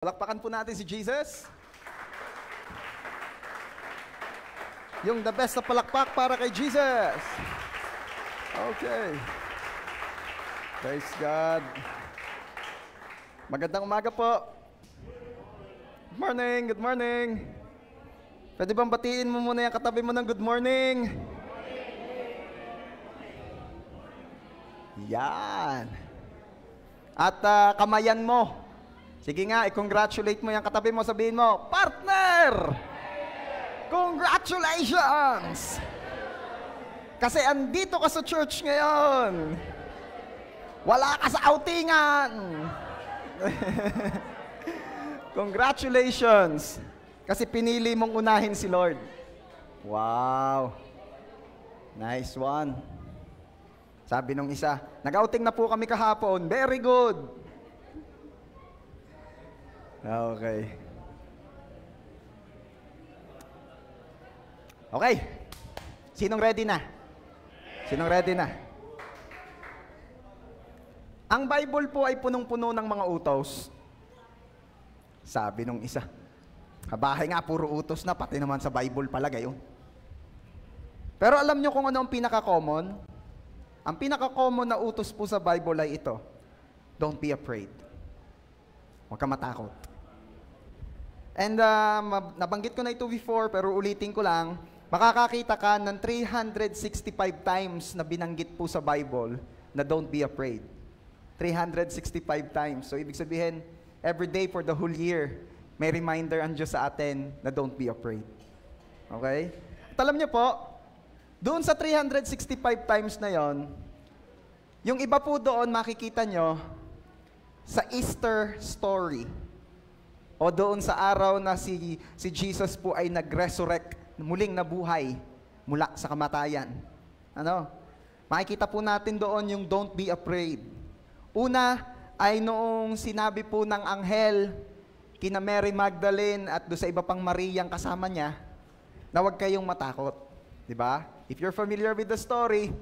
Palakpakan po natin si Jesus. Yung the best na palakpak para kay Jesus. Okay. Praise God. Magandang umaga po. Good morning, good morning. Pwede bang batiin mo muna yung katabi mo ng good morning? Yan. At kamayan mo. Sige nga, i-congratulate mo yung katabi mo, sabihin mo, partner! Congratulations! Kasi andito ka sa church ngayon. Wala ka sa outingan. Congratulations! Kasi pinili mong unahin si Lord. Wow! Nice one. Sabi nung isa, nag-outing na po kami kahapon. Very good! Okay. Okay. Sinong ready na? Sinong ready na? Ang Bible po ay punong-puno ng mga utos. Sabi nung isa. Kabahay nga, puro utos na, pati naman sa Bible pala gayon. Pero alam nyo kung ano ang pinaka-common? Ang pinaka-common na utos po sa Bible ay ito. Don't be afraid. Huwag ka matakot. And nabanggit ko na ito before, pero ulitin ko lang, makakakita ka ng 365 times na binanggit po sa Bible na don't be afraid. 365 times. So, ibig sabihin, every day for the whole year, may reminder ang Diyos sa atin na don't be afraid. Okay? At alam niyo po, doon sa 365 times na yon, yung iba po doon makikita nyo sa Easter story. O doon sa araw na si Jesus po ay nag-resurrect, muling nabuhay mula sa kamatayan. Ano? Makikita po natin doon yung don't be afraid. Una ay noong sinabi po ng anghel kina Mary Magdalene at do sa iba pang Mariang kasama niya na huwag kayong matakot. Diba? If you're familiar with the story,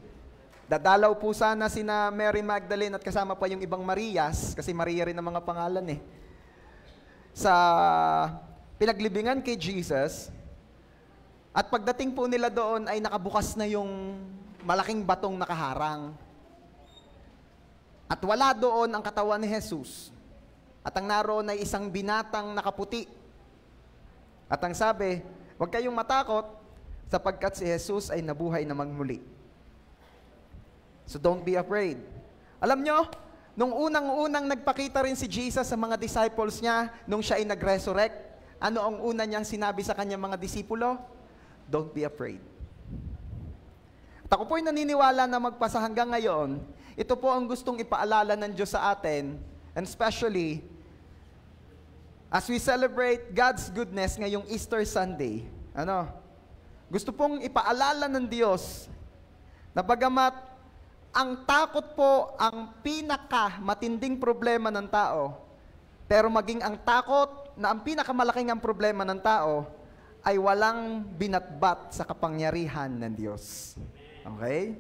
dadalaw po sana sina Mary Magdalene at kasama pa yung ibang Marias, kasi Maria rin ang mga pangalan sa pinaglibingan kay Jesus, at pagdating po nila doon ay nakabukas na yung malaking batong nakaharang. At wala doon ang katawan ni Jesus. At ang naroon ay isang binatang nakaputi. At ang sabi, huwag kayong matakot sapagkat si Jesus ay nabuhay na magmuli. So don't be afraid. Alam nyo, nung unang-unang nagpakita rin si Jesus sa mga disciples niya, nung siya ay nag-resurrect, ano ang una niyang sinabi sa kanyang mga disipulo? Don't be afraid. At ako po'y naniniwala na magpasa hanggang ngayon, ito po ang gustong ipaalala ng Diyos sa atin, and especially, as we celebrate God's goodness ngayong Easter Sunday, gusto pong ipaalala ng Diyos na bagamat ang takot po ang pinakamatinding problema ng tao, pero maging ang takot na ang pinakamalaking ang problema ng tao ay walang binatbat sa kapangyarihan ng Diyos. Okay?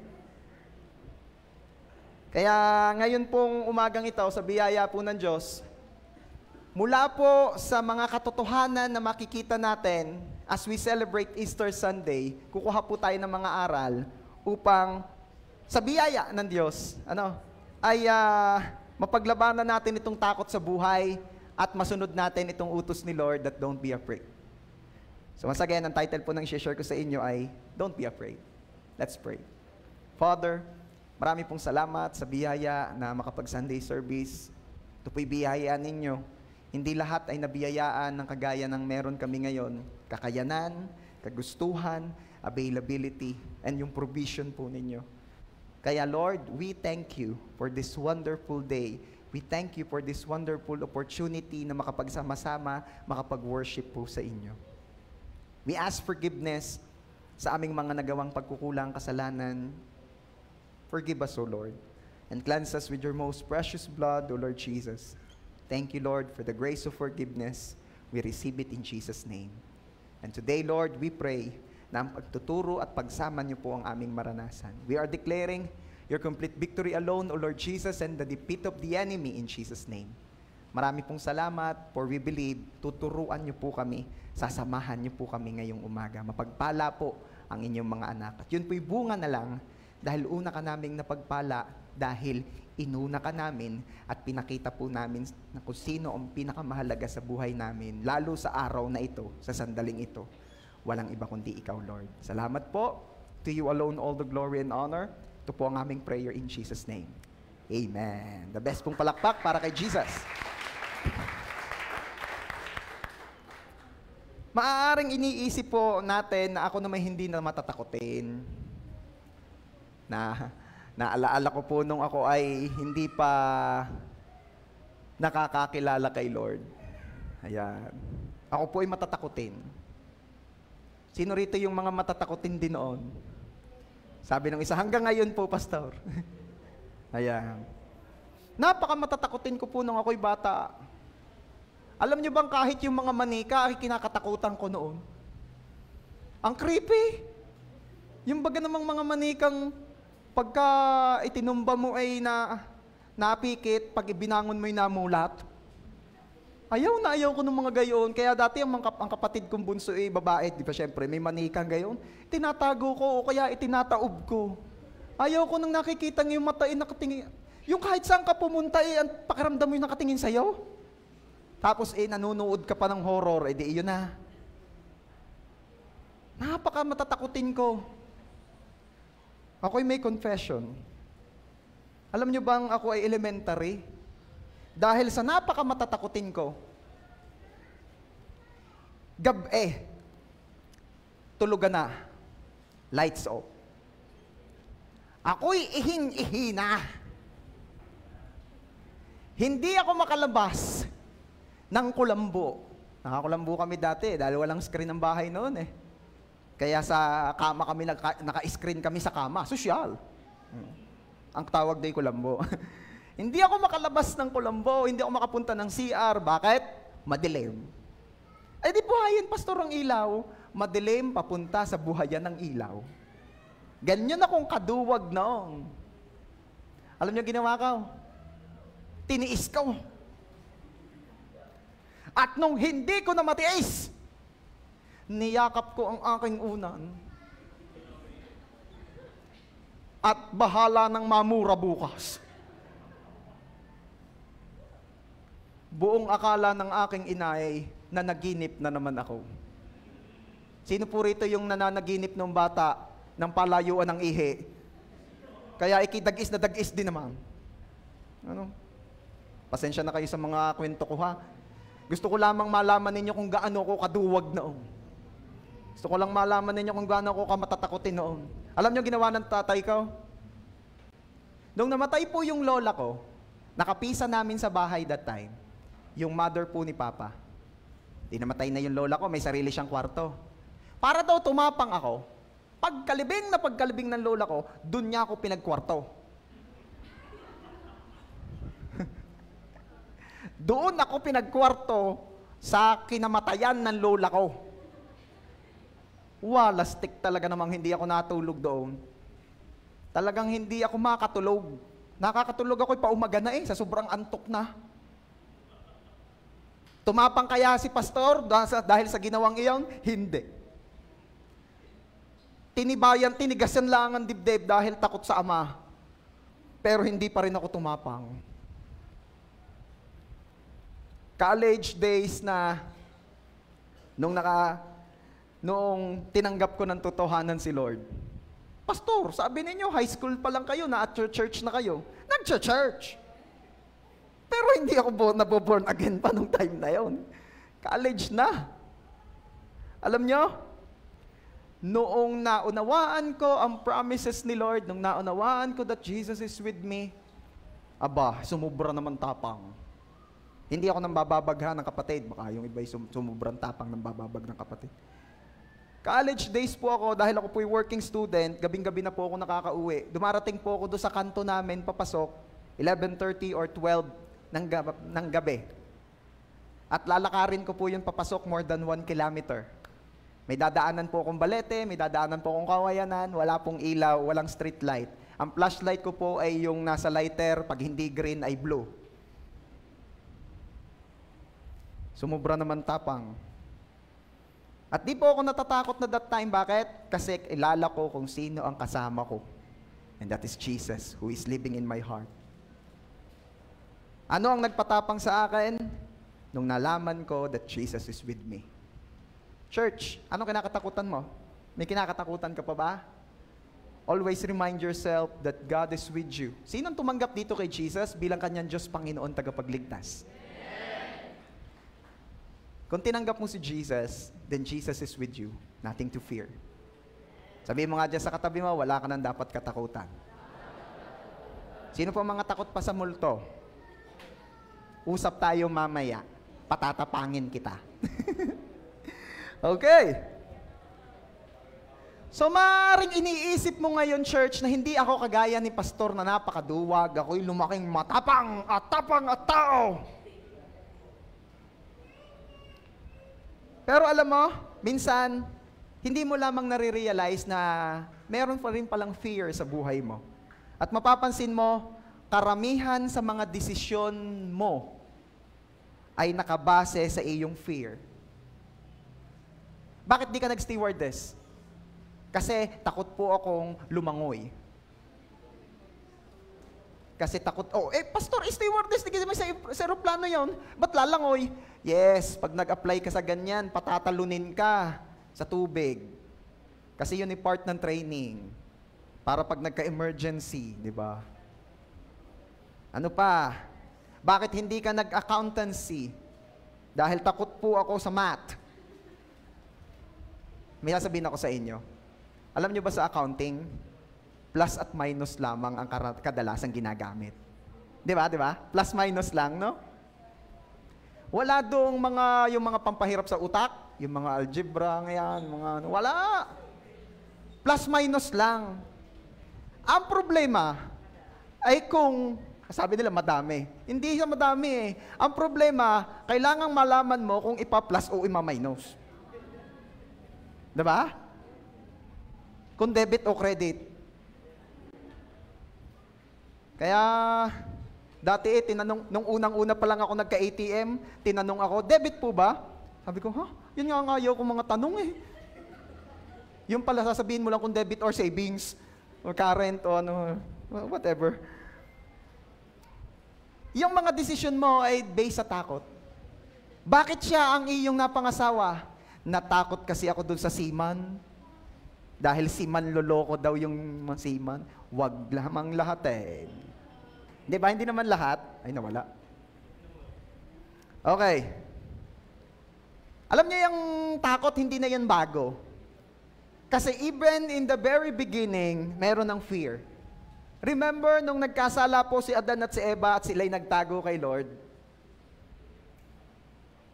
Kaya ngayon pong umagang ito, sa biyaya po ng Diyos, mula po sa mga katotohanan na makikita natin as we celebrate Easter Sunday, kukuha po tayo ng mga aral upang sa biyaya ng Diyos, ay mapaglabanan natin itong takot sa buhay at masunod natin itong utos ni Lord that don't be afraid. So once again, ang title po ng share ko sa inyo ay Don't Be Afraid. Let's pray. Father, marami pong salamat sa biyaya na makapag-Sunday service. Ito po'y biyaya ninyo. Hindi lahat ay nabiyayaan ng kagaya ng meron kami ngayon. Kakayanan, kagustuhan, availability, and yung provision po ninyo. Kaya Lord, we thank you for this wonderful day. We thank you for this wonderful opportunity na makapagsama-sama, makapag-worship po sa inyo. We ask forgiveness sa aming mga nagawang pagkukulang, kasalanan. Forgive us, O Lord, and cleanse us with your most precious blood, O Lord Jesus. Thank you, Lord, for the grace of forgiveness. We receive it in Jesus' name. And today, Lord, we pray na ang pagtuturo at pagsama niyo po ang aming maranasan. We are declaring your complete victory alone, O Lord Jesus, and the defeat of the enemy in Jesus' name. Marami pong salamat, for we believe, tuturuan niyo po kami, sasamahan niyo po kami ngayong umaga. Mapagpala po ang inyong mga anak. At yun po'y bunga na lang dahil una ka naming napagpala, dahil inuna ka namin at pinakita po namin na kung sino ang pinakamahalaga sa buhay namin, lalo sa araw na ito, sa sandaling ito. Walang iba kundi ikaw, Lord. Salamat po. To you alone all the glory and honor. Ito po ang aming prayer in Jesus' name. Amen. The best pong palakpak para kay Jesus. Maaaring iniisip po natin na ako naman hindi na matatakotin. Naalaala ko po nung ako ay hindi pa nakakakilala kay Lord. Ayan. Ako po ay matatakotin. Sino rito yung mga matatakotin din noon? Sabi ng isa, hanggang ngayon po, Pastor. Ayan. Napaka matatakotin ko po nung ako'y bata. Alam niyo bang kahit yung mga manika ay kinakatakutan ko noon? Ang creepy. Yung baga namang mga manikang pagka itinumba mo ay napikit, pag ibinangon mo ay namulat. Ayaw na ayaw ko ng mga gayon. Kaya dati ang kapatid kong bunso ay babae, di ba syempre, may manikang gayon. Tinatago ko o kaya itinataob ko. Ayaw ko nang nakikita ng yung mata ay nakatingin. Yung kahit saan ka pumunta ang pakiramdam mo yung nakatingin sa'yo. Tapos nanunood ka pa ng horror, di iyon na. Napaka matatakutin ko. Ako'y may confession. Alam niyo bang ako ay elementary? Dahil sa napaka matatakutin ko, tulugan na, lights off. Ako'y ihing-ihina. Hindi ako makalabas ng kulambo. Nakakulambo kami dati dahil walang screen ng bahay noon eh. Kaya sa kama kami, naka-screen kami sa kama. Sosyal. Ang tawag day kulambo. Hindi ako makalabas ng kulambo, hindi ako makapunta ng CR. Bakit? Madilim. Ay di buhayin, Pastor, ang ilaw. Madilim, papunta sa buhayan ng ilaw. Ganyan akong kaduwag noong. Alam niyo ginawa ko? Tiniis ko. At nung hindi ko na matiis, niyakap ko ang aking unan. At bahala ng mamura bukas. Buong akala ng aking inay na naginip na naman ako. Sino po rito yung nananaginip ng bata ng palayuan ng ihi? Kaya ikidagis na dagis din naman. Ano? Pasensya na kayo sa mga kwento ko ha. Gusto ko lamang malaman ninyo kung gaano ko kaduwag noon. Gusto ko lang malaman ninyo kung gaano ko kamatatakotin noon. Alam niyo ginawa ng tatay ko? Nung namatay po yung lola ko, nakapisa namin sa bahay that time, yung mother po ni Papa. Di namatay na yung lola ko, may sarili siyang kwarto. Para daw tumapang ako, pagkalibing ng lola ko, dun niya ako pinagkwarto. Doon ako pinagkwarto sa kinamatayan ng lola ko. Walastik talaga namang hindi ako natulog doon. Talagang hindi ako makatulog. Nakakatulog ako'y paumaga na sa sobrang antok na. Tumapang kaya si Pastor dahil sa ginawang iyon? Hindi. Tinigasan lang ang dibdib dahil takot sa ama. Pero hindi pa rin ako tumapang. College days na noong tinanggap ko ng totohanan si Lord. Pastor, sabi ninyo, high school pa lang kayo, na at church na kayo. Nag-church. Pero hindi ako naboborn again pa nung time na yon. College na. Alam nyo, noong naunawaan ko ang promises ni Lord, nung naunawaan ko that Jesus is with me, sumubra naman tapang. Hindi ako nang bababagha ng kapatid. Baka yung iba'y sumubrang tapang ng bababag ng kapatid. College days po ako, dahil ako po'y working student, gabing-gabi na po ako nakakauwi. Dumarating po ako doon sa kanto namin, papasok, 11:30 or 12 ng gabi. At lalakarin ko po yun papasok more than 1 kilometer. May dadaanan po akong Balete, may dadaanan po akong Kawayanan, wala pong ilaw, walang street light. Ang flashlight ko po ay yung nasa lighter, pag hindi green ay blue. Sumubra naman tapang. At di po ako natatakot na that time. Bakit? Kasi ilala ko kung sino ang kasama ko. And that is Jesus, who is living in my heart. Ano ang nagpatapang sa akin? Nung nalaman ko that Jesus is with me. Church, ano kinakatakutan mo? May kinakatakutan ka pa ba? Always remind yourself that God is with you. Sinong tumanggap dito kay Jesus bilang kanyang Diyos, Panginoon, tagapagligtas? Kung tinanggap mo si Jesus, then Jesus is with you. Nothing to fear. Sabihin mo nga dyan sa katabi mo, wala ka nang dapat katakutan. Sino pa mga takot pa sa multo? Usap tayo mamaya. Patatapangin kita. Okay. So, maaaring iniisip mo ngayon, church, na hindi ako kagaya ni pastor na napakaduwag. Ako'y lumaking matapang at tao. Pero alam mo, minsan, hindi mo lamang nare-realize na meron pa rin palang fear sa buhay mo. At mapapansin mo, karamihan sa mga desisyon mo ay nakabase sa iyong fear. Bakit di ka nag-stewardess? Kasi takot po akong lumangoy. Kasi takot, pastor, stewardess, di ka naman sa aeroplano yun. Ba't lalangoy? Yes, pag nag-apply ka sa ganyan, patatalunin ka sa tubig. Kasi yun ay part ng training. Para pag nagka-emergency, di ba? Ano pa? Bakit hindi ka nag-accountancy? Dahil takot po ako sa math. May sasabihin ako sa inyo. Alam nyo ba sa accounting, plus at minus lamang ang kadalasang ginagamit. Di ba? Di ba? Plus minus lang, no? Wala doong yung mga pampahirap sa utak, yung mga algebra, ngayon, wala. Plus minus lang. Ang problema ay kung, sabi nila madami. Hindi siya madami eh. Ang problema, kailangang malaman mo kung ipa-plus o ima-minus. Diba? Kung debit o credit. Kaya, dati tinanong, nung unang-una pa lang ako nagka-ATM, tinanong ako, debit po ba? Sabi ko, yun nga ayaw kong mga tanong eh. Yung pala, sasabihin mo lang kung debit or savings, or current, o ano, whatever. Yung mga decision mo ay based sa takot. Bakit siya ang iyong napangasawa? Natakot kasi ako dun sa seaman. Dahil seaman loloko daw yung seaman. Wag lamang lahatin. Di ba? Hindi naman lahat. Ay, nawala. Okay. Alam niyo yung takot, hindi na yan bago. Kasi even in the very beginning, meron ng fear. Remember, nung nagkasala po si Adan at si Eva at sila'y nagtago kay Lord?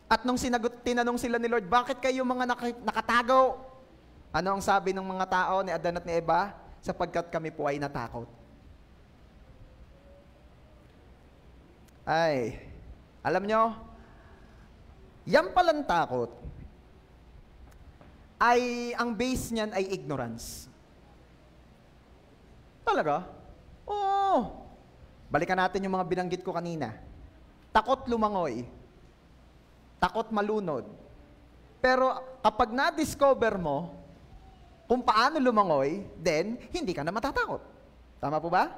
At nung tinanong sila ni Lord, bakit kayo mga nakatago? Ano ang sabi ng mga tao ni Adan at ni Eva? Sapagkat kami po ay natakot. Ay, alam nyo, yan palang takot ay, ang base niyan ay ignorance. Talaga? Oo. Balikan natin yung mga binanggit ko kanina. Takot lumangoy. Takot malunod. Pero kapag na-discover mo kung paano lumangoy, then hindi ka na matatakot. Tama po ba?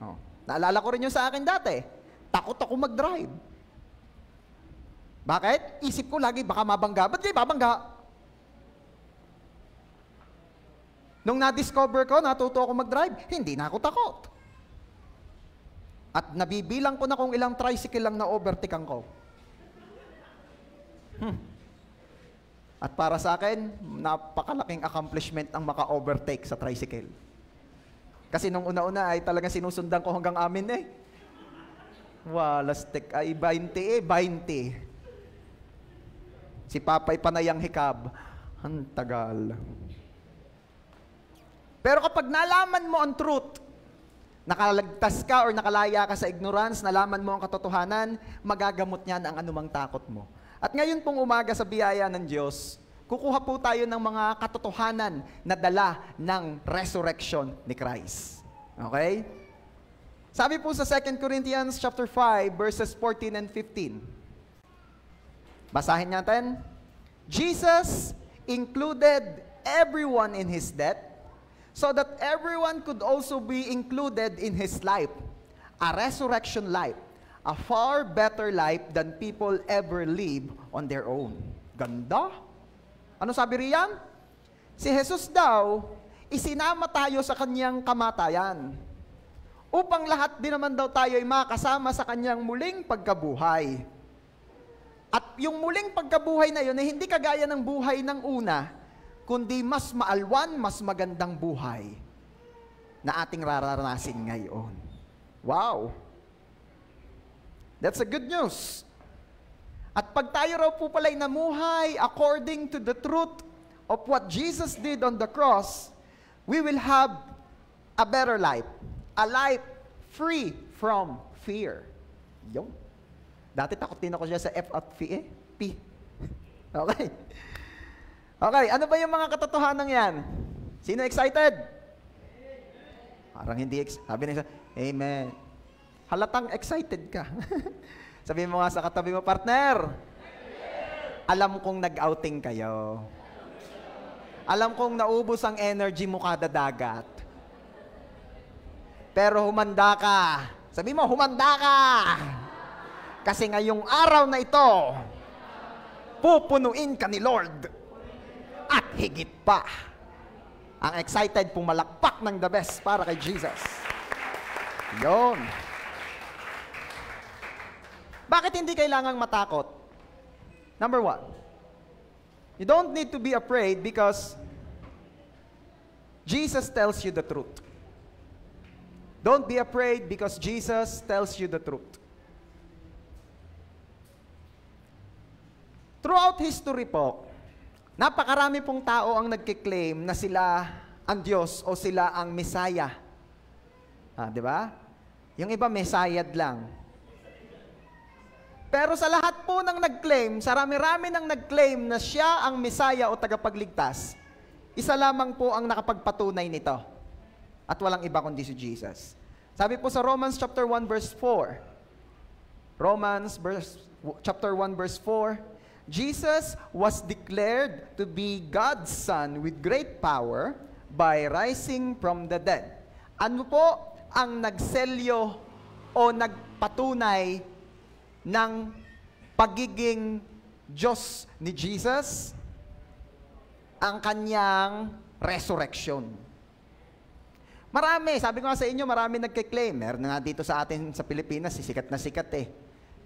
Oh. Naalala ko rin yung sa akin dati. Takot ako mag-drive. Bakit? Isip ko lagi, baka mabangga. Ba't kayo babangga? Nung na-discover ko, natuto ako mag-drive, hindi na ako takot. At nabibilang ko na kung ilang tricycle lang na overtakean ko. At para sa akin, napakalaking accomplishment ang maka-overtake sa tricycle. Kasi nung una-una ay talagang sinusundan ko hanggang amin eh. Lastik ay 20 20. Si Papay Panayang Hikab. Ang tagal. Pero kapag nalaman mo ang truth, nakalagtas ka or nakalaya ka sa ignorance, nalaman mo ang katotohanan, magagamot niyan ang anumang takot mo. At ngayon pong umaga sa biyaya ng Diyos, kukuha po tayo ng mga katotohanan na dala ng resurrection ni Christ. Okay? Sabi po sa 2 Corinthians chapter 5, verses 14 and 15. Basahin natin. Jesus included everyone in his death so that everyone could also be included in his life. A resurrection life. A far better life than people ever live on their own. Ganda. Ano sabi riyan? Si Jesus daw, isinama tayo sa kanyang kamatayan upang lahat din naman daw tayo ay makasama sa kanyang muling pagkabuhay. At yung muling pagkabuhay na yun ay hindi kagaya ng buhay ng una, kundi mas maalwan, mas magandang buhay na ating raranasin ngayon. Wow! That's a good news. At pag tayo raw po pala'y namuhay according to the truth of what Jesus did on the cross, we will have a better life. A life free from fear. Yun. Dati takot din ako siya sa F at P. Okay. Okay, ano ba yung mga katotohanan yan? Sino excited? Parang hindi sabi na isa, Amen. Halatang excited ka. Sabihin mo nga sa katabi mo, partner, alam kong nag-outing kayo. Alam kong naubos ang energy mo kada dagat. Pero humanda ka. Sabi mo, humanda ka. Kasi ngayong araw na ito, pupunuin ka ni Lord. At higit pa. Ang excited pumalakpak ng the best para kay Jesus. Yun. Bakit hindi kailangang matakot? Number one, you don't need to be afraid because Jesus tells you the truth. Don't be afraid because Jesus tells you the truth. Throughout history po, napakarami pong tao ang nagkiklaim na sila ang Diyos o sila ang Messiah. Di ba? Yung iba, Messiah lang. Pero sa lahat po ng nag-claim, sa rami-rami ng nag-claim na siya ang Messiah o tagapagligtas, isa lamang po ang nakapagpatunay nito. At walang iba kundi si Jesus. Sabi po sa Romans chapter 1 verse 4. Chapter 1 verse 4. Jesus was declared to be God's Son with great power by rising from the dead. Ano po ang nagselyo o nagpatunay ng pagiging Diyos ni Jesus? Ang kanyang resurrection. Marami, sabi ko nga sa inyo, marami nagkiklaim. Meron na nga dito sa atin sa Pilipinas, sikat na sikat eh.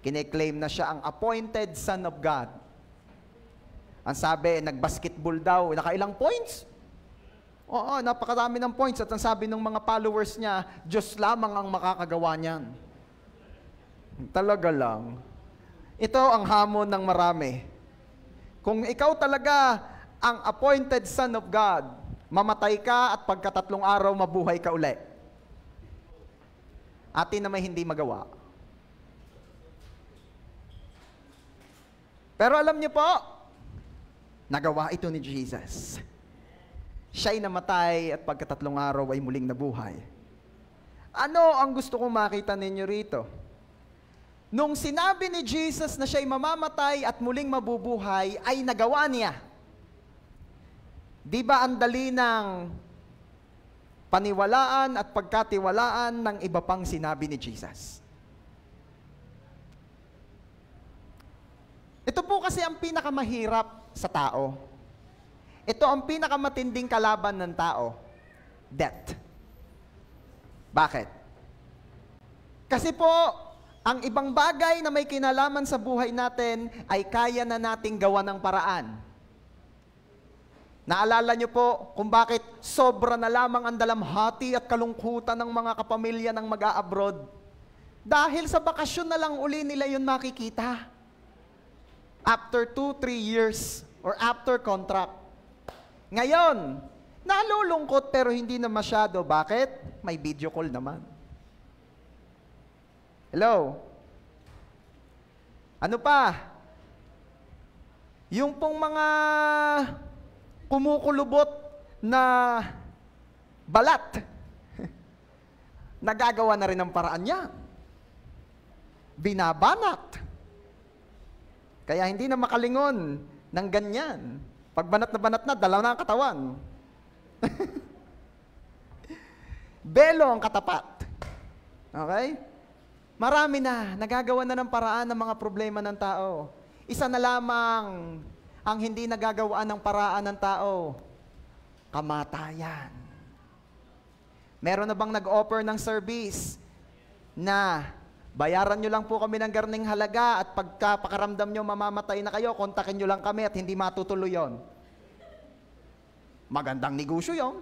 Kine-claim na siya ang appointed Son of God. Ang sabi, nag-basketball daw, nakailang points? Oo, napakarami ng points. At ang sabi ng mga followers niya, Diyos lamang ang makakagawa niyan. Talaga lang. Ito ang hamon ng marami. Kung ikaw talaga ang appointed Son of God, mamatay ka at pagkatatlong araw mabuhay ka uli. Atin na may hindi magawa. Pero alam niyo po, nagawa ito ni Jesus. Siya'y namatay at pagkatatlong araw ay muling nabuhay. Ano ang gusto kong makita ninyo rito? Nung sinabi ni Jesus na siya'y mamamatay at muling mabubuhay, ay nagawa niya. Di ba ang dali ng paniwalaan at pagkatiwalaan ng iba pang sinabi ni Jesus? Ito po kasi ang pinakamahirap sa tao. Ito ang pinakamatinding kalaban ng tao. Death. Bakit? Kasi po, ang ibang bagay na may kinalaman sa buhay natin ay kaya na nating gawa ng paraan. Naalala niyo po kung bakit sobra na lamang ang dalamhati at kalungkutan ng mga kapamilya ng mag-a-abroad? Dahil sa bakasyon na lang uli nila yun makikita. After 2-3 years or after contract. Ngayon, nalulungkot pero hindi na masyado. Bakit? May video call naman. Hello? Ano pa? Yung pong mga kumukulubot na balat, nagagawa na rin ang paraan niya. Binabanat. Kaya hindi na makalingon ng ganyan. Pag banat na, dalaw na ang katawan. Belo ang katapat. Okay? Marami na, nagagawa na ng paraan ng mga problema ng tao. Isa na lamang ang hindi nagagawaan ng paraan ng tao. Kamatayan. Meron na bang nag-offer ng service na bayaran nyo lang po kami ng garning halaga at pagka pakaramdam nyo mamamatay na kayo, kontakin nyo lang kami at hindi matutuloy yon. Magandang negosyo yon.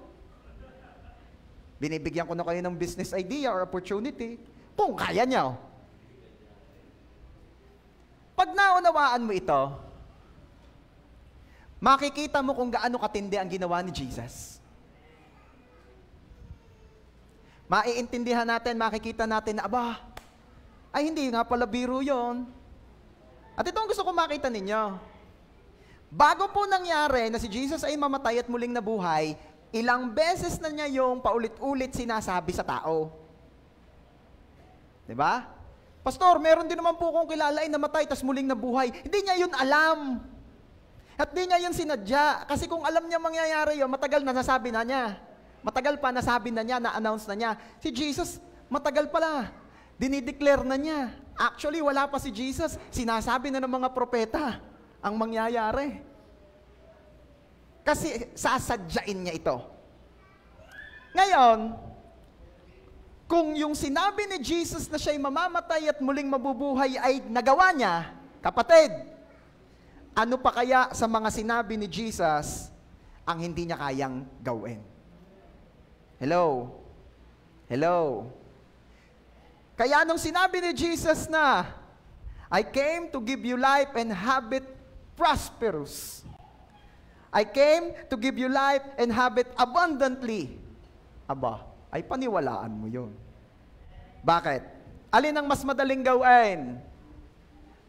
Binibigyan ko na kayo ng business idea or opportunity. Kung kaya nyo. Pag naunawaan mo ito, makikita mo kung gaano katindi ang ginawa ni Jesus. Maiintindihan natin, makikita natin na, ay hindi nga pala biro yon. At ito ang gusto ko makita ninyo. Bago po nangyari na si Jesus ay mamatay at muling nabuhay, ilang beses na niya yung paulit-ulit sinasabi sa tao. Diba? Pastor, meron din naman po kong kilala ay namatay tas muling nabuhay. Hindi niya yun alam. At di niya yun sinadya. Kasi kung alam niya mangyayari yun, matagal na nasabi na niya. Matagal pa nasabi na niya, na-announce na niya. Si Jesus, matagal pala. Dinideclare na niya. Actually, wala pa si Jesus. Sinasabi na ng mga propeta ang mangyayari. Kasi sasadyain niya ito. Ngayon, kung yung sinabi ni Jesus na siya'y mamamatay at muling mabubuhay ay nagawa niya, kapatid, ano pa kaya sa mga sinabi ni Jesus ang hindi niya kayang gawin? Hello? Hello? Kaya nung sinabi ni Jesus na, I came to give you life and have it prosperous. I came to give you life and have it abundantly. Aba, ay paniwalaan mo yun. Bakit? Alin ang mas madaling gawin?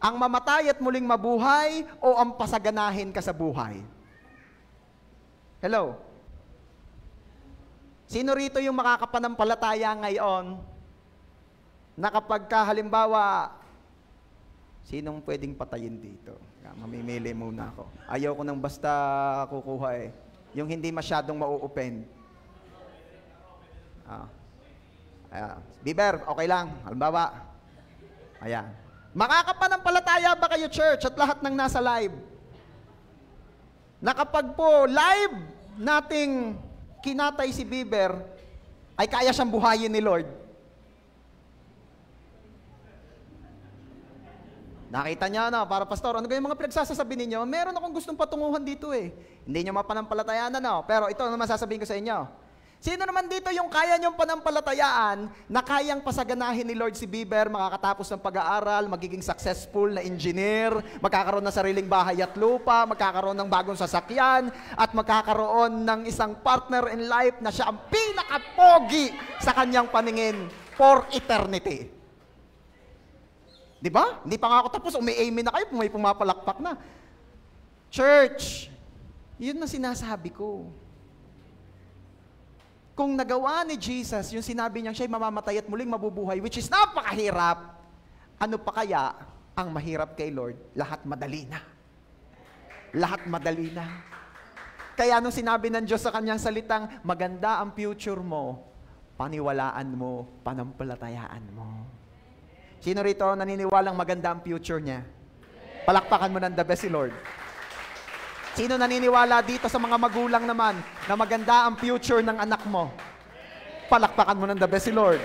Ang mamatay at muling mabuhay o ang pasaganahin ka sa buhay? Hello? Sino rito yung makakapanampalataya ngayon na kapag halimbawa, sinong pwedeng patayin dito? Mamimili muna ako. Ayaw ko nang basta kukuha eh. Yung hindi masyadong mau-open. Bieber, okay lang. Halimbawa. Ayan. Makakapanampalataya ba kayo, church, at lahat ng nasa live? Na kapag po live nating kinatay si Bieber, ay kaya siyang buhayin ni Lord. Nakita niya na, para pastor, ano yung mga pinagsasasabi ninyo? Meron akong gustong patunguhan dito eh. Hindi niyo mapanampalatayaan na, pero ito naman sasabihin ko sa inyo. Sino naman dito yung kaya niyong panampalatayaan na kayang pasaganahin ni Lord si Bieber, makakatapos ng pag-aaral, magiging successful na engineer, magkakaroon ng sariling bahay at lupa, magkakaroon ng bagong sasakyan, at magkakaroon ng isang partner in life na siya ang pinaka-pogi sa kanyang paningin for eternity. Di ba? Hindi pa nga ako tapos, umi-amen na kayo, may pumapalakpak na. Church, yun na sinasabi ko. Kung nagawa ni Jesus, yung sinabi niya siya'y mamamatay at muling mabubuhay, which is napakahirap, ano pa kaya ang mahirap kay Lord? Lahat madali na. Lahat madali na. Kaya nung sinabi ng Diyos sa kanyang salitang, maganda ang future mo, paniwalaan mo, panampalatayaan mo. Sino rito naniniwalang maganda ang future niya? Palakpakan mo ng the best si Lord. Sino naniniwala dito sa mga magulang naman na maganda ang future ng anak mo? Palakpakan mo ng the best si Lord.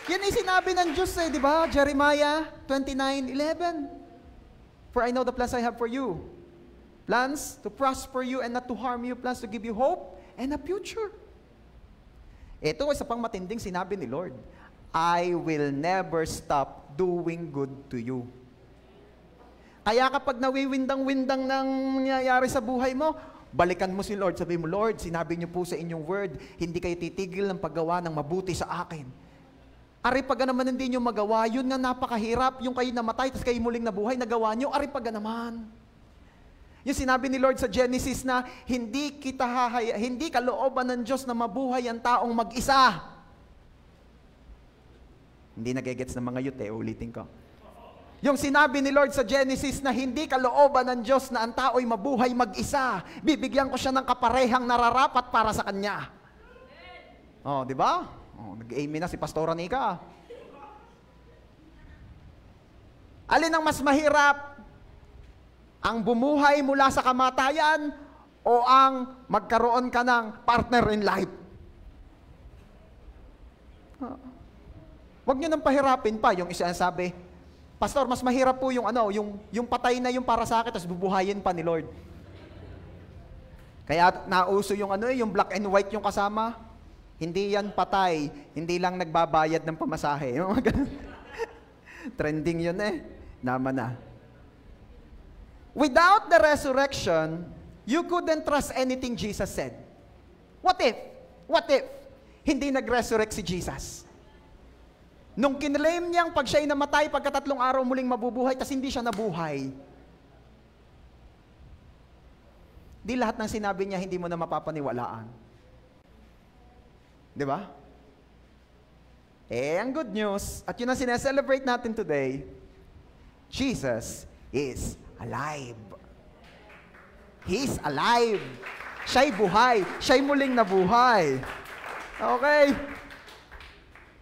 Yan ay sinabi ng Diyos di ba? Jeremiah 29:11. For I know the plans I have for you. Plans to prosper you and not to harm you. Plans to give you hope and a future. Ito isa pang matinding sinabi ni Lord. I will never stop doing good to you. Kaya kapag nawiwindang-windang nang nangyayari sa buhay mo, balikan mo si Lord, sabi mo, Lord, sinabi niyo po sa inyong word, hindi kayo titigil ng paggawa ng mabuti sa akin. Ari pag naman hindi niyo magawa, yun nga napakahirap, yung kayo namatay, tapos kayo muling nabuhay, nagawa niyo, ari pag naman. Yung sinabi ni Lord sa Genesis na, hindi kalooban ng Diyos na mabuhay ang taong mag-isa. Hindi nagigets ng mga youth ulitin ko. Yung sinabi ni Lord sa Genesis na hindi kalooban ng Diyos na ang tao'y mabuhay mag-isa. Bibigyan ko siya ng kaparehang nararapat para sa kanya. Oh, di ba? Oh, nag-amen na si Pastora Nika. Alin ang mas mahirap? Ang bumuhay mula sa kamatayan o ang magkaroon ka ng partner in life? Huwag nyo nang pahirapin pa. Yung isa ang sabi, Pastor, mas mahirap po yung yung patay na yung para sa akin, tapos bubuhayin pa ni Lord. Kaya nauso yung yung black and white yung kasama. Hindi yan patay, hindi lang nagbabayad ng pamasahe. Trending yun Naman na. Without the resurrection, you couldn't trust anything Jesus said. What if hindi nag-resurrect si Jesus? Nung kinlaim niyang pag siya'y namatay, pagka 3 araw muling mabubuhay, tas hindi siya nabuhay. Di lahat ng sinabi niya, hindi mo na mapapaniwalaan. Di ba? Ang good news, at yun ang sineselebrate natin today, Jesus is alive. He's alive. Siya'y buhay. Siya'y muling nabuhay. Okay?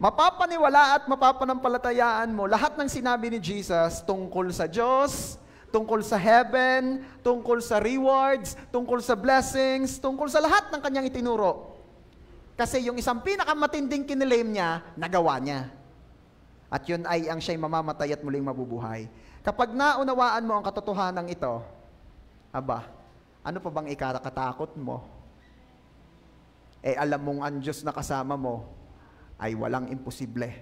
Mapapaniwala at mapapanampalatayaan mo lahat ng sinabi ni Jesus tungkol sa Diyos, tungkol sa heaven, tungkol sa rewards, tungkol sa blessings, tungkol sa lahat ng kanyang itinuro. Kasi yung isang pinakamatinding kinilaim niya, nagawa niya. At yun ay ang siya'y mamamatay at muling mabubuhay. Kapag naunawaan mo ang katotohanan ito, ano pa bang ikakatakot mo? Alam mong ang Diyos na kasama mo, ay walang imposible.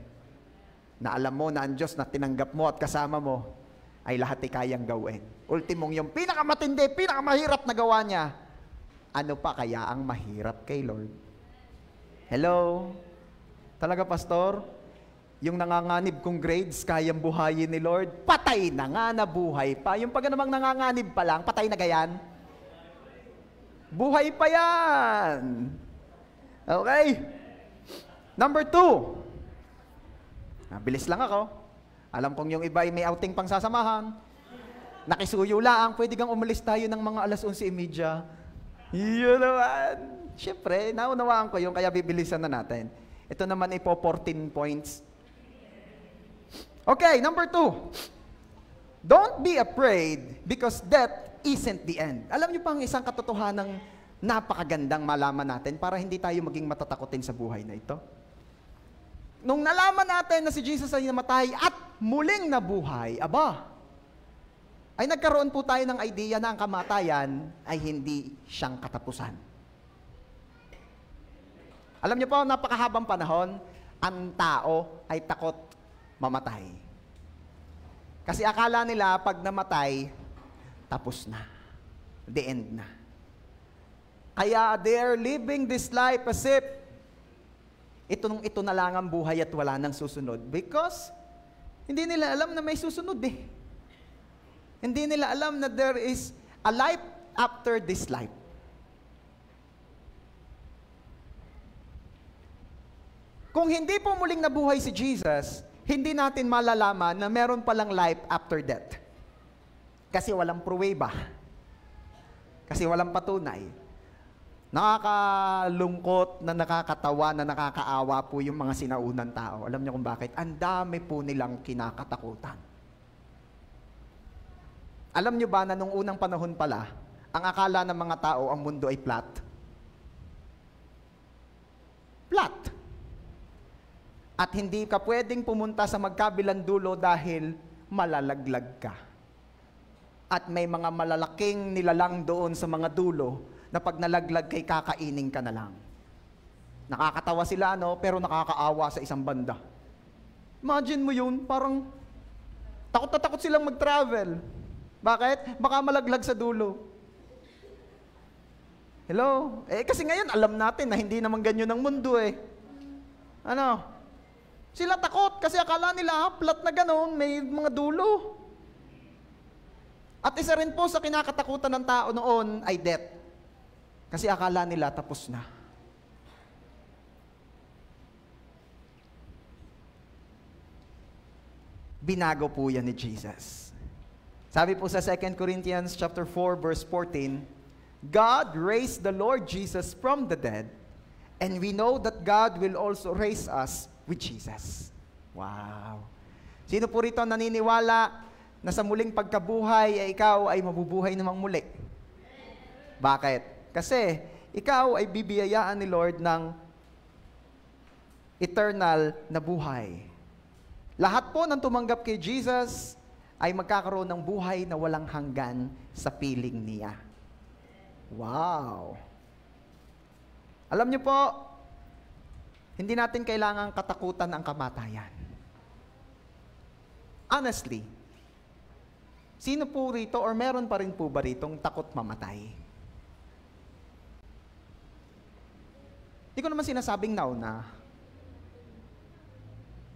Na alam mo na ang Diyos na tinanggap mo at kasama mo, ay lahat ay kayang gawin. Ultimong yung pinakamatindi, pinakamahirap na gawa niya, ano pa kaya ang mahirap kay Lord? Hello? Talaga, Pastor? Yung nanganganib kong grades, kayang buhayin ni Lord? Patay na nga, nabuhay pa. Yung pag namang nanganganib pa lang, patay na gayan? Buhay pa yan! Okay? Number 2. Bilis lang ako. Alam kong yung iba ay may outing pang sasamahan. Nakisuyo lang. Pwede kang umalis tayo ng mga 11:30. Yun naman. Siyempre, naunawaan ko yung kaya bibilisan na natin. Ito naman ay po 14 points. Okay, number 2. Don't be afraid because death isn't the end. Alam niyo pa ang isang katotohanang napakagandang malaman natin para hindi tayo maging matatakotin sa buhay na ito? Nung nalaman natin na si Jesus ay namatay at muling nabuhay, ay nagkaroon po tayo ng idea na ang kamatayan ay hindi siyang katapusan. Alam niyo po, napakahabang panahon, ang tao ay takot mamatay. Kasi akala nila pag namatay, tapos na. The end na. Kaya they're living this life as if ito na lang ang buhay at wala nang susunod. Because hindi nila alam na may susunod Hindi nila alam na there is a life after this life. Kung hindi po muling nabuhay si Jesus, hindi natin malalaman na meron palang life after death. Kasi walang pruweba. Kasi walang patunay. Nakakalungkot, na nakakatawa, na nakakaawa po yung mga sinaunang tao. Alam niyo kung bakit? Ang dami po nilang kinakatakutan. Alam niyo ba na nung unang panahon pala, ang akala ng mga tao, ang mundo ay flat? Flat. At hindi ka pwedeng pumunta sa magkabilang dulo dahil malalaglag ka. At may mga malalaking nilalang doon sa mga dulo, na pag nalaglag kay kakainin ka na lang. Nakakatawa sila, pero nakakaawa sa isang banda. Imagine mo yun, parang takot na takot silang mag-travel. Bakit? Baka malaglag sa dulo. Hello? Kasi ngayon, alam natin na hindi naman ganyan ang mundo Sila takot kasi akala nila, flat na gano'n, may mga dulo. At isa rin po sa kinakatakutan ng tao noon ay death. Kasi akala nila tapos na. binago po yan ni Jesus. Sabi po sa 2 Corinthians chapter 4, verse 14, God raised the Lord Jesus from the dead, and we know that God will also raise us with Jesus. Wow! Sino po rito naniniwala na sa muling pagkabuhay ay ikaw ay mabubuhay namang muli? Bakit? Kasi ikaw ay bibiyayaan ni Lord ng eternal na buhay. Lahat po ng tumanggap kay Jesus ay magkakaroon ng buhay na walang hanggan sa piling niya. Wow! Alam niyo po, hindi natin kailangang katakutan ang kamatayan. Honestly, sino po rito or meron pa rin po ba ritong takot mamatay? Hindi ko naman sinasabing nauna.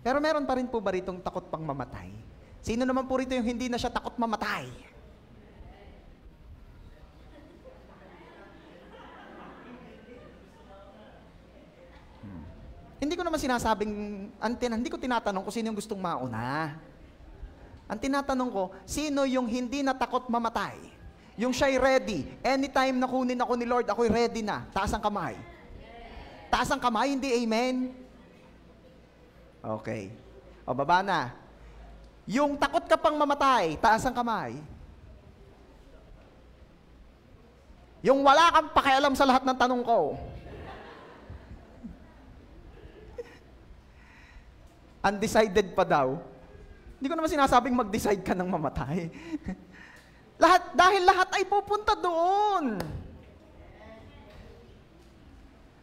Pero meron pa rin po ba ritong takot pang mamatay? Sino naman po rito yung hindi na siya takot mamatay? Hindi ko naman sinasabing, hindi ko tinatanong kung sino yung gustong mauna. Ang tinatanong ko, sino yung hindi na takot mamatay? Yung siya'y ready. Anytime na kunin ako ni Lord, ako'y ready na. Taas ang kamay. Taas ang kamay, hindi amen? Okay. O, baba na. Yung takot ka pang mamatay, taas ang kamay. Yung wala kang pakialam sa lahat ng tanong ko. Undecided pa daw. Hindi ko naman sinasabing mag-decide ka ng mamatay. Dahil lahat ay pupunta doon.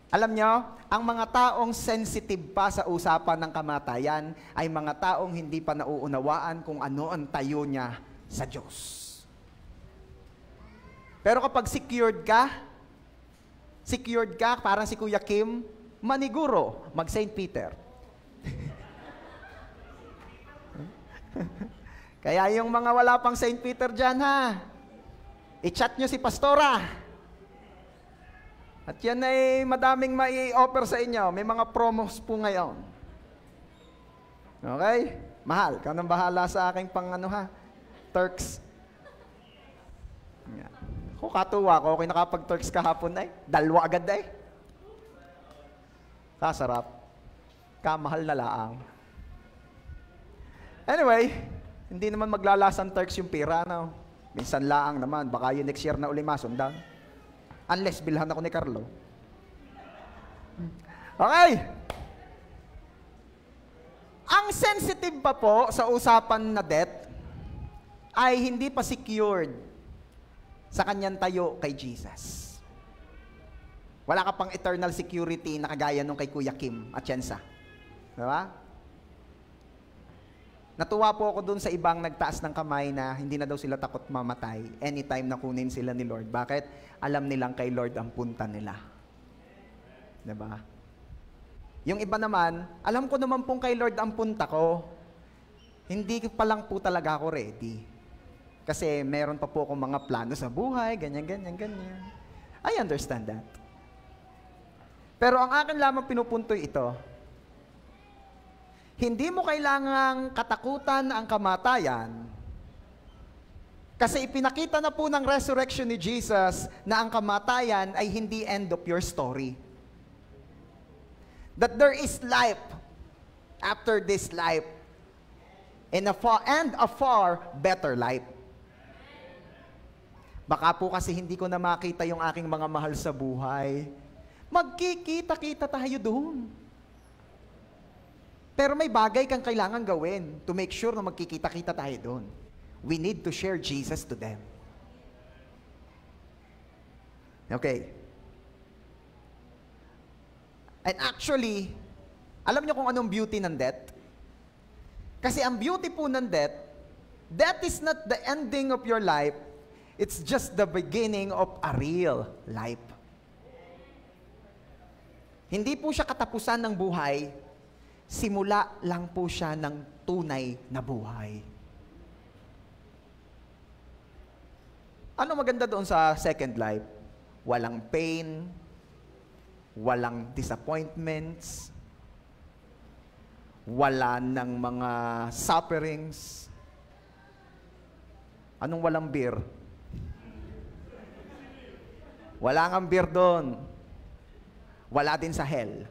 Alam nyo, ang mga taong sensitive pa sa usapan ng kamatayan ay mga taong hindi pa nauunawaan kung ano ang tayo niya sa Diyos. Pero kapag secured ka, parang si Kuya Kim, maniguro, mag-St. Peter. Kaya yung mga wala pang St. Peter dyan, i-chat nyo si Pastora. At yan ay madaming mai-offer sa inyo. May mga promos po ngayon. Okay? Mahal, ikaw nang bahala sa aking Turks. Ako katuwa ko, okay nakapag-Turks kahapon ay. Dalwa agad ay. Kasarap. Kamahal na laang. Anyway, hindi naman maglalasan Turks yung pera, no? Minsan laang naman, baka yung next year na uli masundan. Unless bilhan ako ni Carlo. Okay. Ang sensitive pa po sa usapan na death ay hindi pa secured sa kanyang tayo kay Jesus. Wala ka pang eternal security na kagaya nung kay Kuya Kim at Yensa. Diba? Natuwa po ako dun sa ibang nagtaas ng kamay na hindi na daw sila takot mamatay anytime na kunin sila ni Lord. Bakit? Alam nilang kay Lord ang punta nila. Diba? Yung iba naman, alam ko naman pong kay Lord ang punta ko. Hindi pa lang po talaga ako ready. Kasi meron pa po akong mga plano sa buhay, ganyan. I understand that. Pero ang akin lamang pinupuntoy ito, hindi mo kailangang katakutan ang kamatayan kasi ipinakita na po ng resurrection ni Jesus na ang kamatayan ay hindi end of your story. That there is life after this life and a far better life. Baka po kasi hindi ko na makita yung aking mga mahal sa buhay. Magkikita-kita tayo doon. Pero may bagay kang kailangan gawin to make sure na magkikita-kita tayo doon. We need to share Jesus to them. Okay. And actually, alam niyo kung anong beauty ng death? Kasi ang beauty po ng death is not the ending of your life, it's just the beginning of a real life. Hindi po siya katapusan ng buhay, simula lang po siya ng tunay na buhay. Ano maganda doon sa second life? Walang pain, walang disappointments, Wala ng mga sufferings. Anong walang beer? Wala ngang beer doon. Wala din sa hell.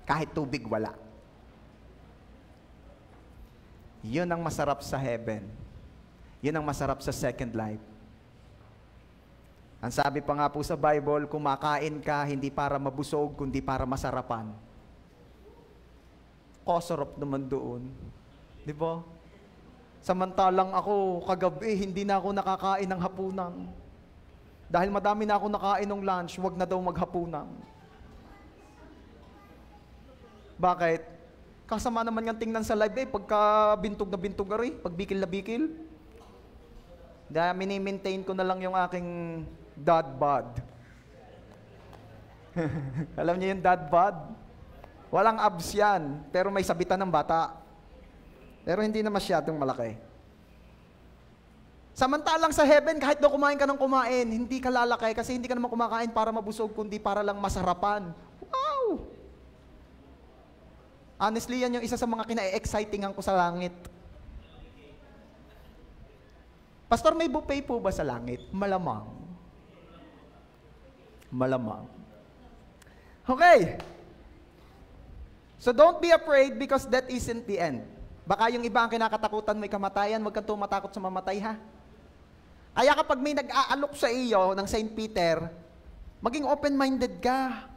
Kahit tubig, wala. Yun ang masarap sa heaven. Yun ang masarap sa second life. Ang sabi pa nga po sa Bible, kumakain ka hindi para mabusog, kundi para masarapan. Sarap naman doon. Di ba? Samantalang ako, kagabi, hindi na ako nakakain ng hapunan. Dahil madami na ako nakain ng lunch, wag na daw maghapunan. Bakit? Kasama naman yung tingnan sa live pagka bintog na bintog ari, pag bikil na bikil. Dahil mini-maintain ko na lang yung aking dad bod. Alam niyo yung dad bod? Walang abs yan, pero may sabitan ng bata. Pero hindi na masyadong malaki. Samantalang sa heaven, kahit daw kumain ka ng kumain, hindi ka lalaki kasi hindi ka naman kumakain para mabusog, kundi para lang masarapan. Wow! Honestly, yan yung isa sa mga kina-excitingan ko sa langit. Pastor, may buffet po ba sa langit? Malamang. Malamang. Okay. So don't be afraid because that isn't the end. Baka yung iba ang kinakatakutan mo'y kamatayan, huwag kang tumatakot sa mamatay ha. Kaya kapag may nag-aalok sa iyo ng St. Peter, maging open-minded ka.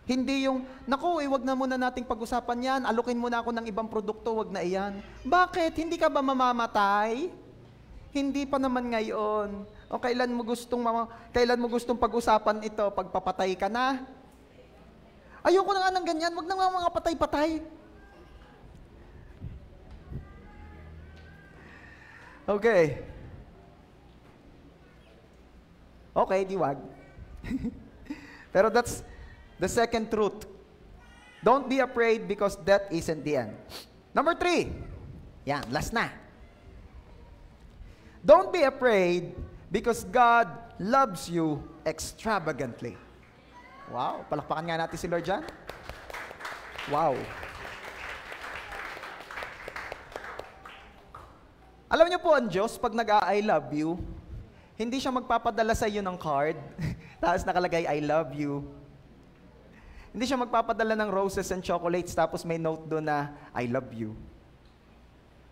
Hindi yung, naku, wag na muna nating pag-usapan yan, alukin muna ako ng ibang produkto, wag na iyan. Bakit? Hindi ka ba mamamatay? Hindi pa naman ngayon. O kailan mo gustong pag-usapan ito? Pagpapatay ka na? Ayoko na nga ng ganyan, wag na nga mga patay-patay. Okay. Okay, di wag. Pero that's the second truth. Don't be afraid because that isn't the end. Number 3. Yan, last na. Don't be afraid because God loves you extravagantly. Wow, palakpakan nga natin si Lord dyan. Wow. Alam niyo po ang Diyos, pag nag-I love you, hindi siya magpapadala sa iyo ng card, tapos nakalagay, I love you. Hindi siya magpapadala ng roses and chocolates, tapos may note doon na, I love you.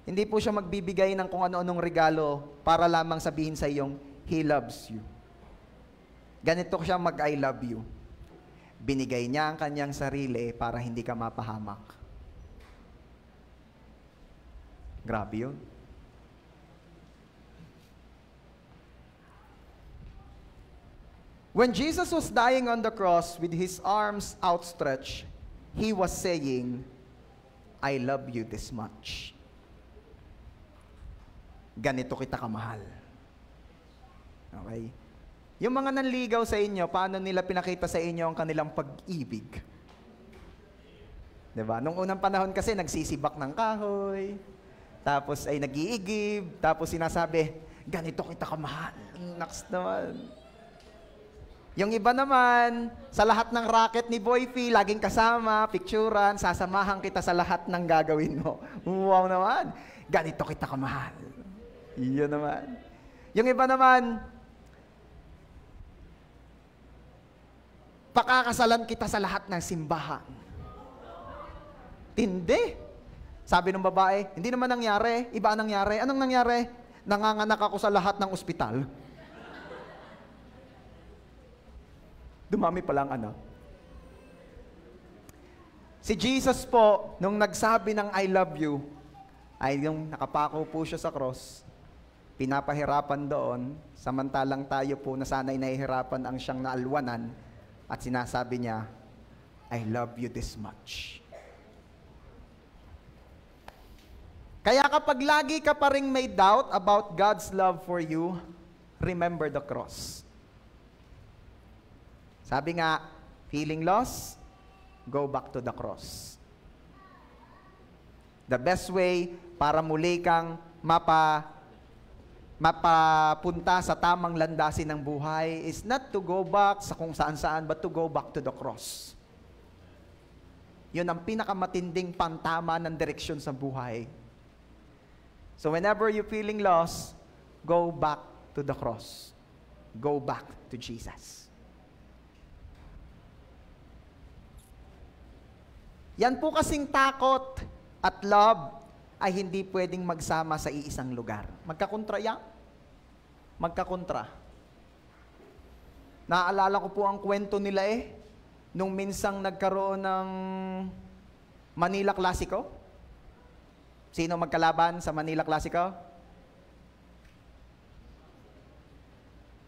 Hindi po siya magbibigay ng kung ano-anong regalo para lamang sabihin sa iyong, He loves you. Ganito siya mag-I love you. Binigay niya ang kanyang sarili para hindi ka mapahamak. Grabe yun. When Jesus was dying on the cross with His arms outstretched, He was saying, I love you this much. Ganito kita kamahal. Okay? Yung mga nanligaw sa inyo, paano nila pinakita sa inyo ang kanilang pag-ibig? Diba? Nung unang panahon kasi, nagsisibak ng kahoy, tapos ay nag-iigib, tapos sinasabi, ganito kita kamahal. Next naman. Yung iba naman, sa lahat ng racket ni Boy P, laging kasama, picturean, sasamahan kita sa lahat ng gagawin mo. Wow naman. Ganito kita kamahal. Iyon naman. Yung iba naman, pakakasalan kita sa lahat ng simbahan. Tindi. Sabi ng babae, hindi naman nangyari. Iba ang nangyari. Anong nangyari? Nanganganak ako sa lahat ng ospital. Dumami pa lang anak. Si Jesus po, nung nagsabi ng I love you, ay yung nakapako po siya sa cross, pinapahirapan doon, samantalang tayo po na sana'y nahihirapan ang siyang naalwanan, at sinasabi niya, I love you this much. Kaya kapag lagi ka pa ring may doubt about God's love for you, remember the cross. Sabi nga, feeling lost, go back to the cross. The best way para muli kang mapapunta sa tamang landasin ng buhay is not to go back sa kung saan-saan, but to go back to the cross. Yun ang pinakamatinding pantama ng direksyon sa buhay. So whenever you're feeling lost, go back to the cross. Go back to Jesus. Yan po kasing takot at love ay hindi pwedeng magsama sa iisang lugar. Magkakontra yan? Magkakontra. Naalala ko po ang kwento nila nung minsang nagkaroon ng Manila Clasico. Sino magkalaban sa Manila Clasico?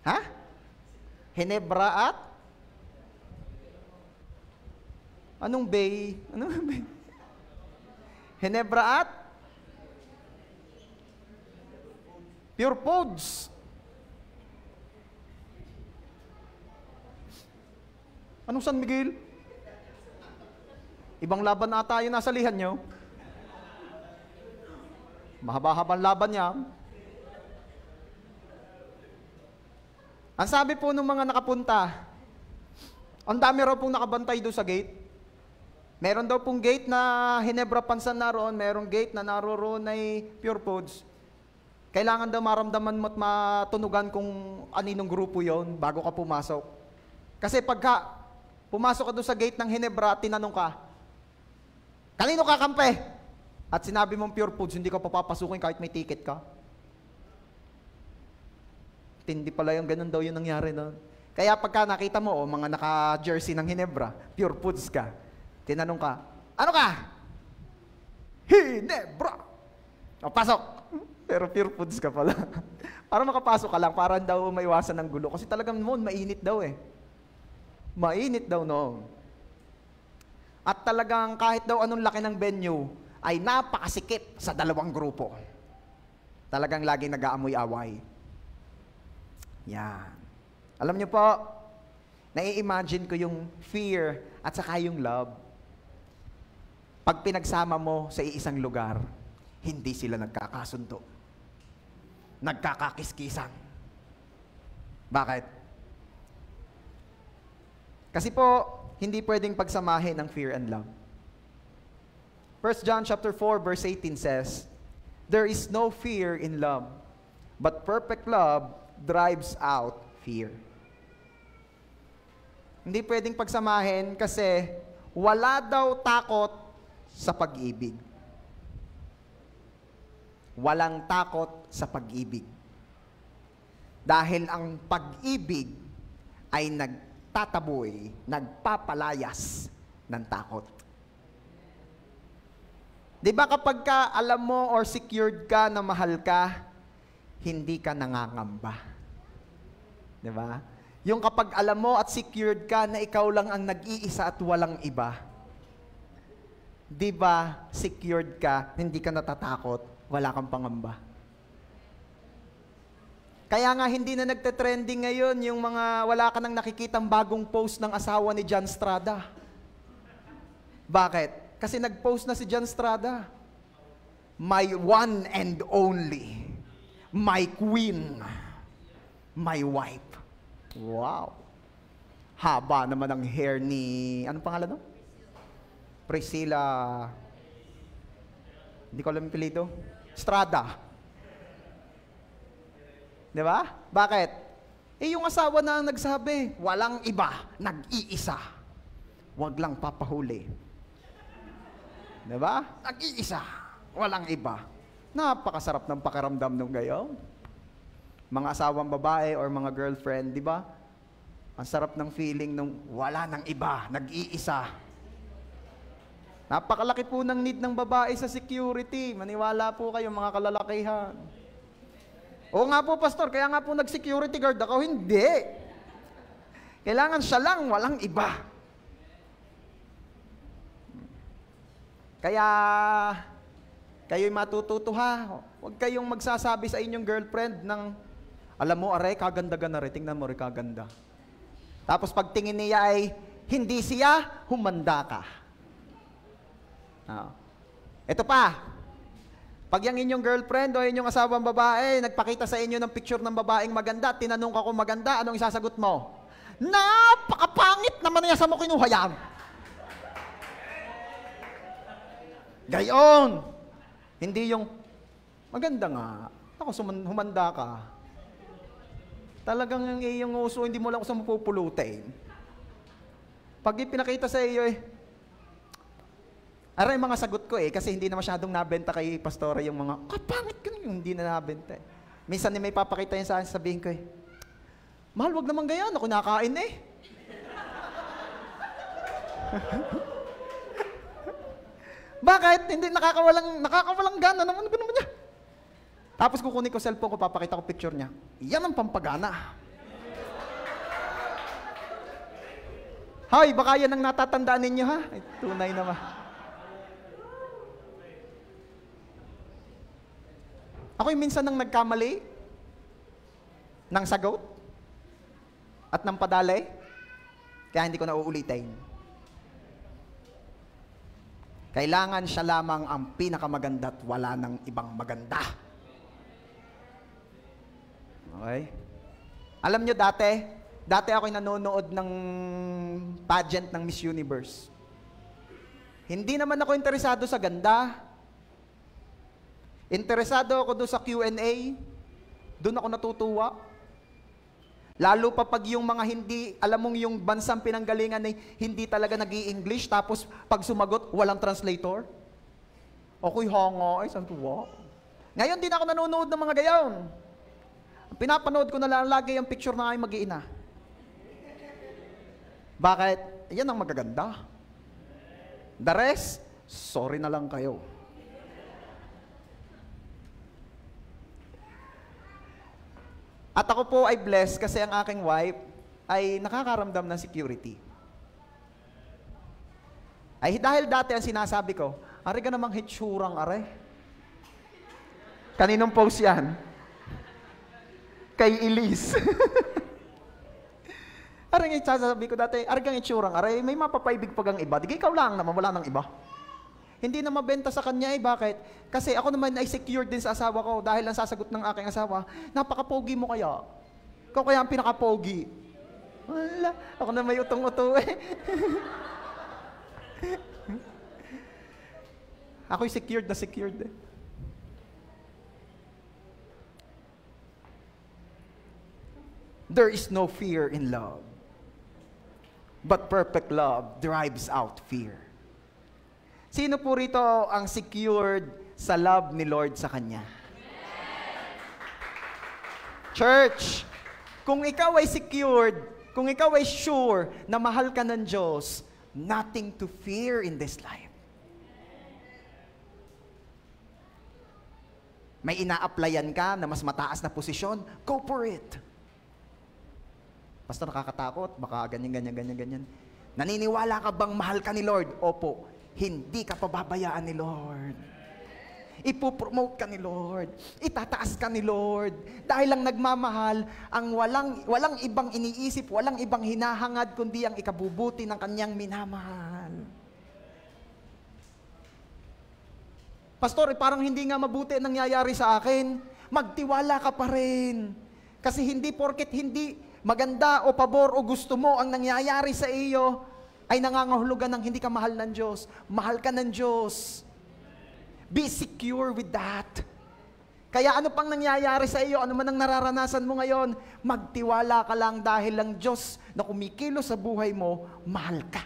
Ha? Ginebra at? Anong bay? Anong bay? Ginebra at? Pure Foods. Anong San Miguel? Ibang laban na tayo nasa lihan nyo. Mahaba-habang laban niya. Ang sabi po ng mga nakapunta, ang dami raw pong nakabantay doon sa gate. Meron daw pong gate na Ginebra Pansan naroon, merong gate na naroon ay Pure Foods. Kailangan daw maramdaman mo at matunugan kung aninong grupo yon bago ka pumasok. Kasi pagka pumasok ka doon sa gate ng Ginebra, tinanong ka, kanino ka kampe? At sinabi mong Pure Foods, hindi ka papapasukin kahit may ticket ka. Tindi pala yung ganun daw yung nangyari doon. Kaya pagka nakita mo, mga naka-jersey ng Ginebra, Pure Foods ka, tinanong ka, ano ka? Ginebra! O, pasok! Pero Pure Foods ka pala. Para makapasok ka lang, para daw maiwasan ng gulo. Kasi talagang noon, mainit daw Mainit daw noon. At talagang kahit daw anong laki ng venue, ay napakasikip sa dalawang grupo. Talagang laging nag-aamoy-away. Yan. Alam niyo po, nai-imagine ko yung fear at saka yung love. Pag pinagsama mo sa iisang lugar, hindi sila nagkakasundo. Nagkakakiskisan. Bakit? Kasi po, hindi pwedeng pagsamahin ang fear and love. 1 John chapter 4 verse 18 says, there is no fear in love, but perfect love drives out fear. Hindi pwedeng pagsamahin kasi wala daw takot sa pag-ibig. Walang takot sa pag-ibig. Dahil ang pag-ibig ay nagtataboy, nagpapalayas ng takot. Di ba kapag ka alam mo or secured ka na mahal ka, hindi ka nangangamba. Di ba? Yung kapag alam mo at secured ka na ikaw lang ang nag-iisa at walang iba. Di ba, secured ka, hindi ka natatakot, wala kang pangamba. Kaya nga hindi na nagte-trending ngayon yung mga wala ka nang nakikitang bagong post ng asawa ni John Estrada. Bakit? Kasi nag-post na si John Estrada. My one and only, my queen, my wife. Wow. Haba naman ang hair ni, anong pangalan no? Priscilla. Hindi ko alam yung apelyido. Estrada. Di ba? Bakit? Yung asawa na nagsabi, walang iba, nag-iisa. Huwag lang papahuli. Diba? Nag-iisa. Walang iba. Napakasarap ng pakiramdam nung gayon. Mga asawang babae or mga girlfriend, di ba? Ang sarap ng feeling nung wala nang iba, nag-iisa. Napakalaki po ng need ng babae sa security. Maniwala po kayo mga kalalakihan. Oo nga po, pastor, kaya nga po nag-security guard ako. Hindi. Kailangan siya lang, walang iba. Kaya, kayo'y matututo ha. Huwag kayong magsasabi sa inyong girlfriend ng, alam mo, aray, kaganda na rin. Tingnan mo rin, kaganda. Tapos pag tingin niya ay, hindi siya, humanda ka. Ito pa, pag yung inyong girlfriend o inyong asawang babae, nagpakita sa inyo ng picture ng babaeng maganda, tinanong ka kung maganda, anong isasagot mo? Napakapangit naman niya sa mo kinuha yan. Gayon! Hindi yung, maganda nga. Ako, humanda ka. Talagang yung iyong uso, hindi mo lang ako sa mapupulutin. Pag pinakita sa iyo aray mga sagot ko kasi hindi na masyadong nabenta kay Pastora yung mga, kapangit ka na yung hindi na nabenta Minsan may papakita yun sa akin, sabihin ko mahal, wag naman ganyan, ako nakain Bakit? Hindi, nakakawalang gana naman, naman niya. Tapos kukunin ko cellphone ko, papakita ko picture niya. Yan ang pampagana. Hoy, baka yan ang natatandaan ninyo ha? Ay, tunay naman. Ako'y minsan nang nagkamali ng sagot at ng padalay, kaya hindi ko na uulitin. Kailangan siya lamang ang pinakamaganda at wala ng ibang maganda. Okay? Alam nyo dati ako'y nanonood ng pageant ng Miss Universe. Hindi naman ako interesado sa ganda. Interesado ako doon sa Q&A. Doon ako natutuwa. Lalo pa pag yung mga hindi, alam mong yung bansang pinanggalingan ay hindi talaga nag-i-English, tapos pag sumagot, walang translator. Ako'y hanga, saan tuwa? Ngayon din ako nanonood ng mga gayon. Pinapanood ko na lang lagi yung picture na aking mag-iina. Bakit? Yan ang magaganda. The rest, sorry na lang kayo. At ako po ay blessed kasi ang aking wife ay nakakaramdam ng security. Ay dahil dati ang sinasabi ko, ari ka namang hitsurang are. Kaninong post yan? Kay Elise. Aring sasabi ko dati, ari kang hitsurang are, may mapapaibig pag ang iba. Di ikaw lang naman, wala nang iba. Hindi na mabenta sa kanya bakit? Kasi ako naman ay secured din sa asawa ko dahil ang sasagot ng aking asawa, napaka-pogi mo kaya. Ikaw kaya ang pinaka-pogi. Wala, ako na may utong-uto Ako'y secured na secured There is no fear in love. But perfect love drives out fear. Sino po rito ang secured sa love ni Lord sa Kanya? Church, kung ikaw ay secured, kung ikaw ay sure na mahal ka ng Diyos, nothing to fear in this life. May ina-applyan ka na mas mataas na posisyon, go for it. Pastor, nakakatakot, baka ganyan. Naniniwala ka bang mahal ka ni Lord? Opo. Hindi ka pababayaan ni Lord. Ipopromote ka ni Lord. Itataas ka ni Lord. Dahil lang nagmamahal, ang walang ibang iniisip, walang ibang hinahangad, kundi ang ikabubuti ng kanyang minamahal. Pastor, parang hindi nga mabuti ang nangyayari sa akin. Magtiwala ka pa rin. Kasi hindi porket hindi maganda o pabor o gusto mo ang nangyayari sa iyo, ay nangangahulugan ng hindi ka mahal ng Diyos. Mahal ka ng Diyos. Be secure with that. Kaya ano pang nangyayari sa iyo, ano man ang nararanasan mo ngayon, magtiwala ka lang dahil lang Diyos na kumikilos sa buhay mo, mahal ka.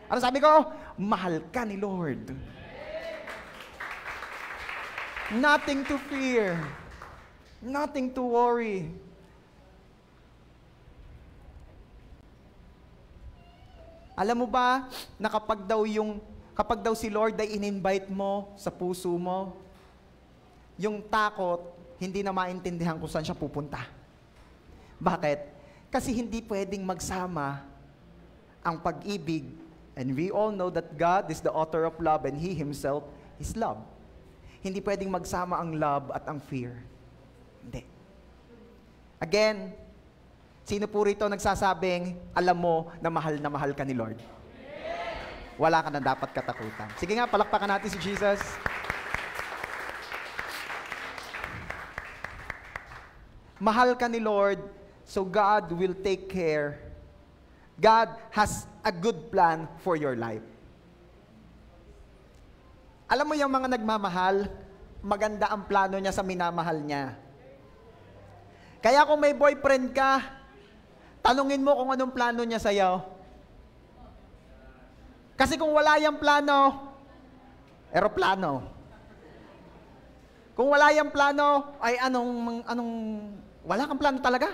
Ano sabi ko? Mahal ka ni Lord. Nothing to fear. Nothing to worry. Alam mo ba na kapag daw si Lord ay in-invite mo sa puso mo, yung takot, hindi na maintindihan kung saan siya pupunta. Bakit? Kasi hindi pwedeng magsama ang pag-ibig. And we all know that God is the author of love and He Himself is love. Hindi pwedeng magsama ang love at ang fear. Hindi. Again, sino po rito nagsasabing, alam mo na mahal ka ni Lord? Wala ka na dapat katakutan. Sige nga, palakpakan natin si Jesus. Mahal ka ni Lord, so God will take care. God has a good plan for your life. Alam mo yung mga nagmamahal, maganda ang plano niya sa minamahal niya. Kaya kung may boyfriend ka, tanungin mo kung anong plano niya sa'yo. Kasi kung wala yung plano, eroplano. Kung wala yung plano, ay wala kang plano talaga.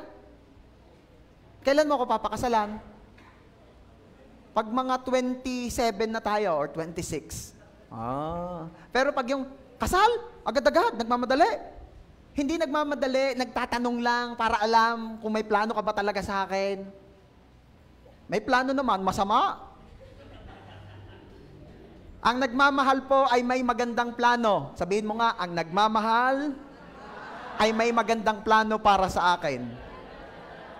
Kailan mo ako papakasalan? Pag mga 27 na tayo or 26. Pero pag yung kasal, agad-agad, nagmamadali. Hindi nagmamadali, nagtatanong lang para alam kung may plano ka ba talaga sa akin. May plano naman, masama. Ang nagmamahal po ay may magandang plano. Sabihin mo nga, ang nagmamahal ay may magandang plano para sa akin.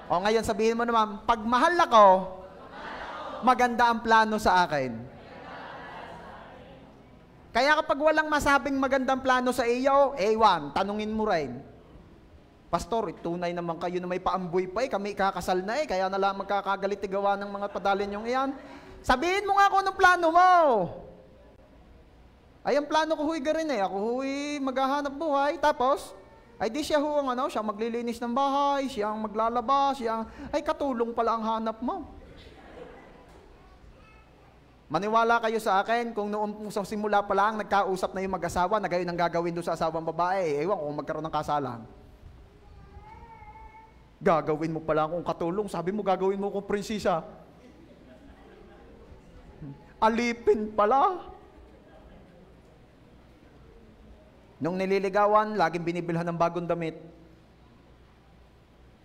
O ngayon sabihin mo naman, pag mahal ako, maganda ang plano sa akin. Kaya kapag walang masabing magandang plano sa iyo, ewan, tanungin mo rin. Pastor, tunay naman kayo na may paamboy pa kami kakasal na kaya na lang magkakagalit gawa ng mga padalin yung iyan. Sabihin mo nga kung anong plano mo. Ay, ang plano ko huy rin Ako huy maghahanap buhay. Tapos, ay di siya siya maglilinis ng bahay, siya ang maglalaba, ay katulong pala ang hanap mo. Maniwala kayo sa akin, kung noong sa simula pa lang, nagkausap na yung mag-asawa, na gayon ang gagawin doon sa asawang babae, ewan kung magkaroon ng kasalan. Gagawin mo pala akong katulong, sabi mo gagawin mo akong prinsesa. Alipin pala. Nung nililigawan, laging binibilhan ng bagong damit.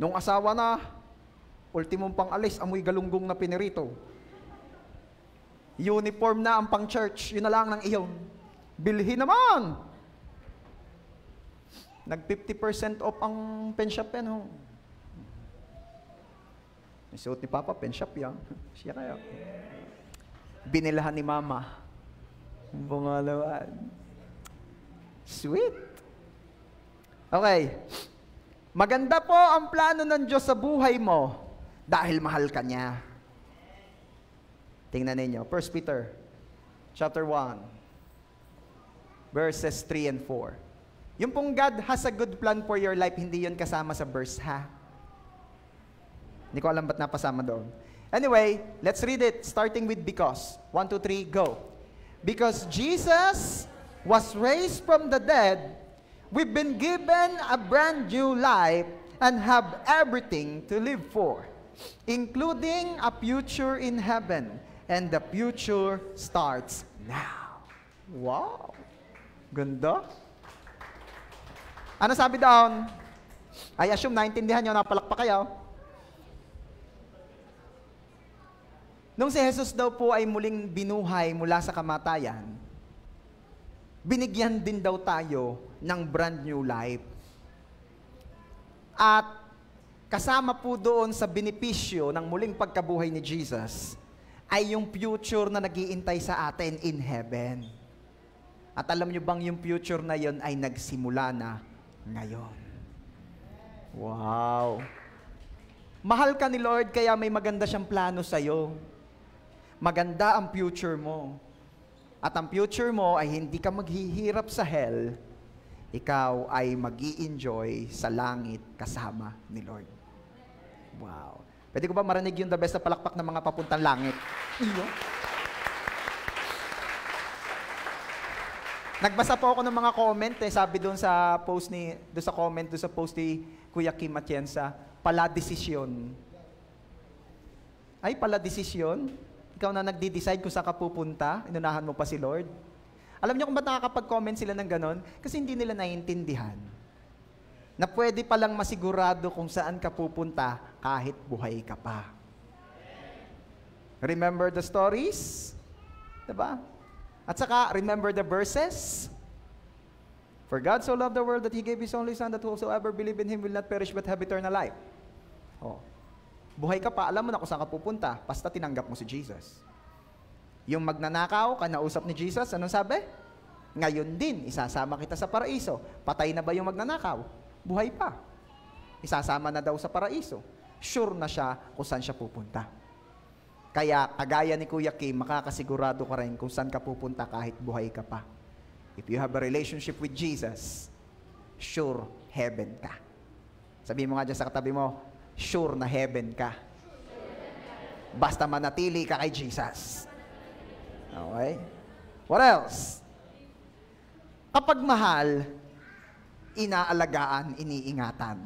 Nung asawa na, ultimong pang-alis, amoy galunggong na pinirito. Uniform na ang pang-church, yun na lang ng iyon. Bilhin naman! Nag 50% off ang penshop yan. Isuot ni Papa, penshop yan. Siya kaya. Binilhan ni Mama. Bungalawan. Sweet. Okay. Maganda po ang plano ng Diyos sa buhay mo dahil mahal ka niya. Tingnan ninyo. 1 Peter chapter 1 verses 3 and 4. Yung pong God has a good plan for your life, hindi yun kasama sa verse, ha? Hindi ko alam ba't napasama doon. Anyway, let's read it starting with because. 1, 2, 3, go. Because Jesus was raised from the dead, we've been given a brand new life and have everything to live for, including a future in heaven. And the future starts now. Wow! Ganda. Ano sabi doon? I assume naintindihan nyo, napalakpak kayo. Nung si Jesus daw po ay muling binuhay mula sa kamatayan, binigyan din daw tayo ng brand new life. At kasama po doon sa benepisyo ng muling pagkabuhay ni Jesus ay yung future na nag-iintay sa atin in heaven. At alam nyo bang yung future na yon ay nagsimula na ngayon? Wow! Mahal ka ni Lord kaya may maganda siyang plano sa'yo. Maganda ang future mo. At ang future mo ay hindi ka maghihirap sa hell, ikaw ay mag-i-enjoy sa langit kasama ni Lord. Wow. Pwede ko ba marinig yung the best na palakpak ng mga papuntang langit? Iyo. Nagbasa po ako ng mga comment, sabi doon sa post ni Kuya Kim Atienza, pala desisyon. Ay, pala desisyon? Ikaw na nagdi-decide kung saan ka pupunta, inunahan mo pa si Lord. Alam niyo kung ba't nakakapag-comment sila ng ganon? Kasi hindi nila naiintindihan na pwede palang masigurado kung saan ka pupunta kahit buhay ka pa. Remember the stories? Diba? At saka, remember the verses? For God so loved the world that He gave His only Son, that whosoever believe in Him will not perish but have eternal life. Oh. Buhay ka pa, alam mo na kung saan ka pupunta, basta tinanggap mo si Jesus. Yung magnanakaw, kanausap ni Jesus, anong sabi? Ngayon din, isasama kita sa paraiso. Patay na ba yung magnanakaw? Buhay pa. Isasama na daw sa paraiso. Sure na siya kung saan siya pupunta. Kaya, kagaya ni Kuya Kim, makakasigurado ka rin kung saan ka pupunta kahit buhay ka pa. If you have a relationship with Jesus, sure heaven ka. Sabihin mo nga dyan sa katabi mo, sure na heaven ka. Basta manatili ka kay Jesus. Okay? What else? Kapag mahal, inaalagaan, iniingatan.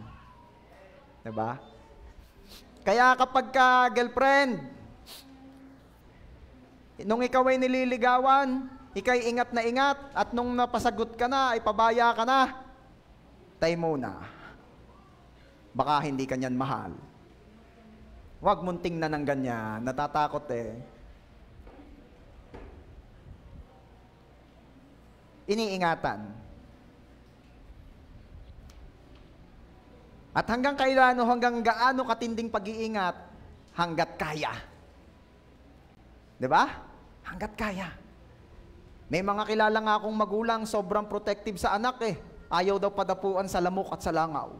Diba? Kaya kapag ka girlfriend, nung ikaw ay nililigawan, ikay ingat na ingat, at nung napasagot ka na, ay pabaya ka na, tay muna. Baka hindi ka niyan mahal. Huwag mong tingnan ng ganyan, natatakot eh. Iniingatan. At hanggang kailan o hanggang gaano katinding pag-iingat, hanggat kaya. Diba? Hanggat kaya. May mga kilala nga akong magulang, sobrang protective sa anak eh. Ayaw daw padapuan sa lamok at sa langaw.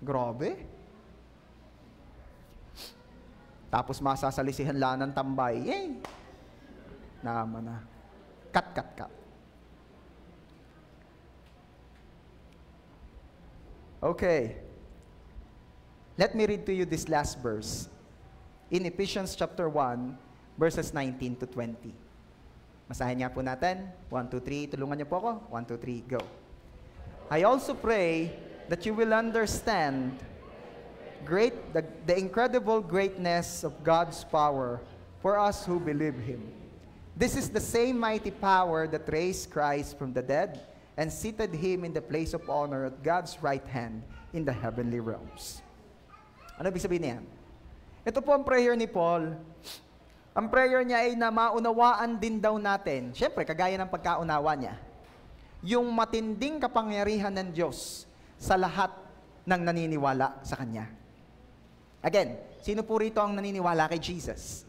Grabe. Tapos masasalisihan lang ng tambay. Naman na. Kat. Okay. Let me read to you this last verse. In Ephesians chapter 1, verses 19 to 20. Masahin nga po natin. 1, 2, 3. Tulungan niyo po ako. 1, 2, 3, go. I also pray that you will understand the incredible greatness of God's power for us who believe Him. This is the same mighty power that raised Christ from the dead and seated Him in the place of honor at God's right hand in the heavenly realms. Ano ibig sabihin niyan? Ito po ang prayer ni Paul. Ang prayer niya ay na maunawaan din daw natin, syempre kagaya ng pagkaunawa niya, yung matinding kapangyarihan ng Diyos sa lahat ng naniniwala sa Kanya. Again, sino po rito ang naniniwala kay Jesus?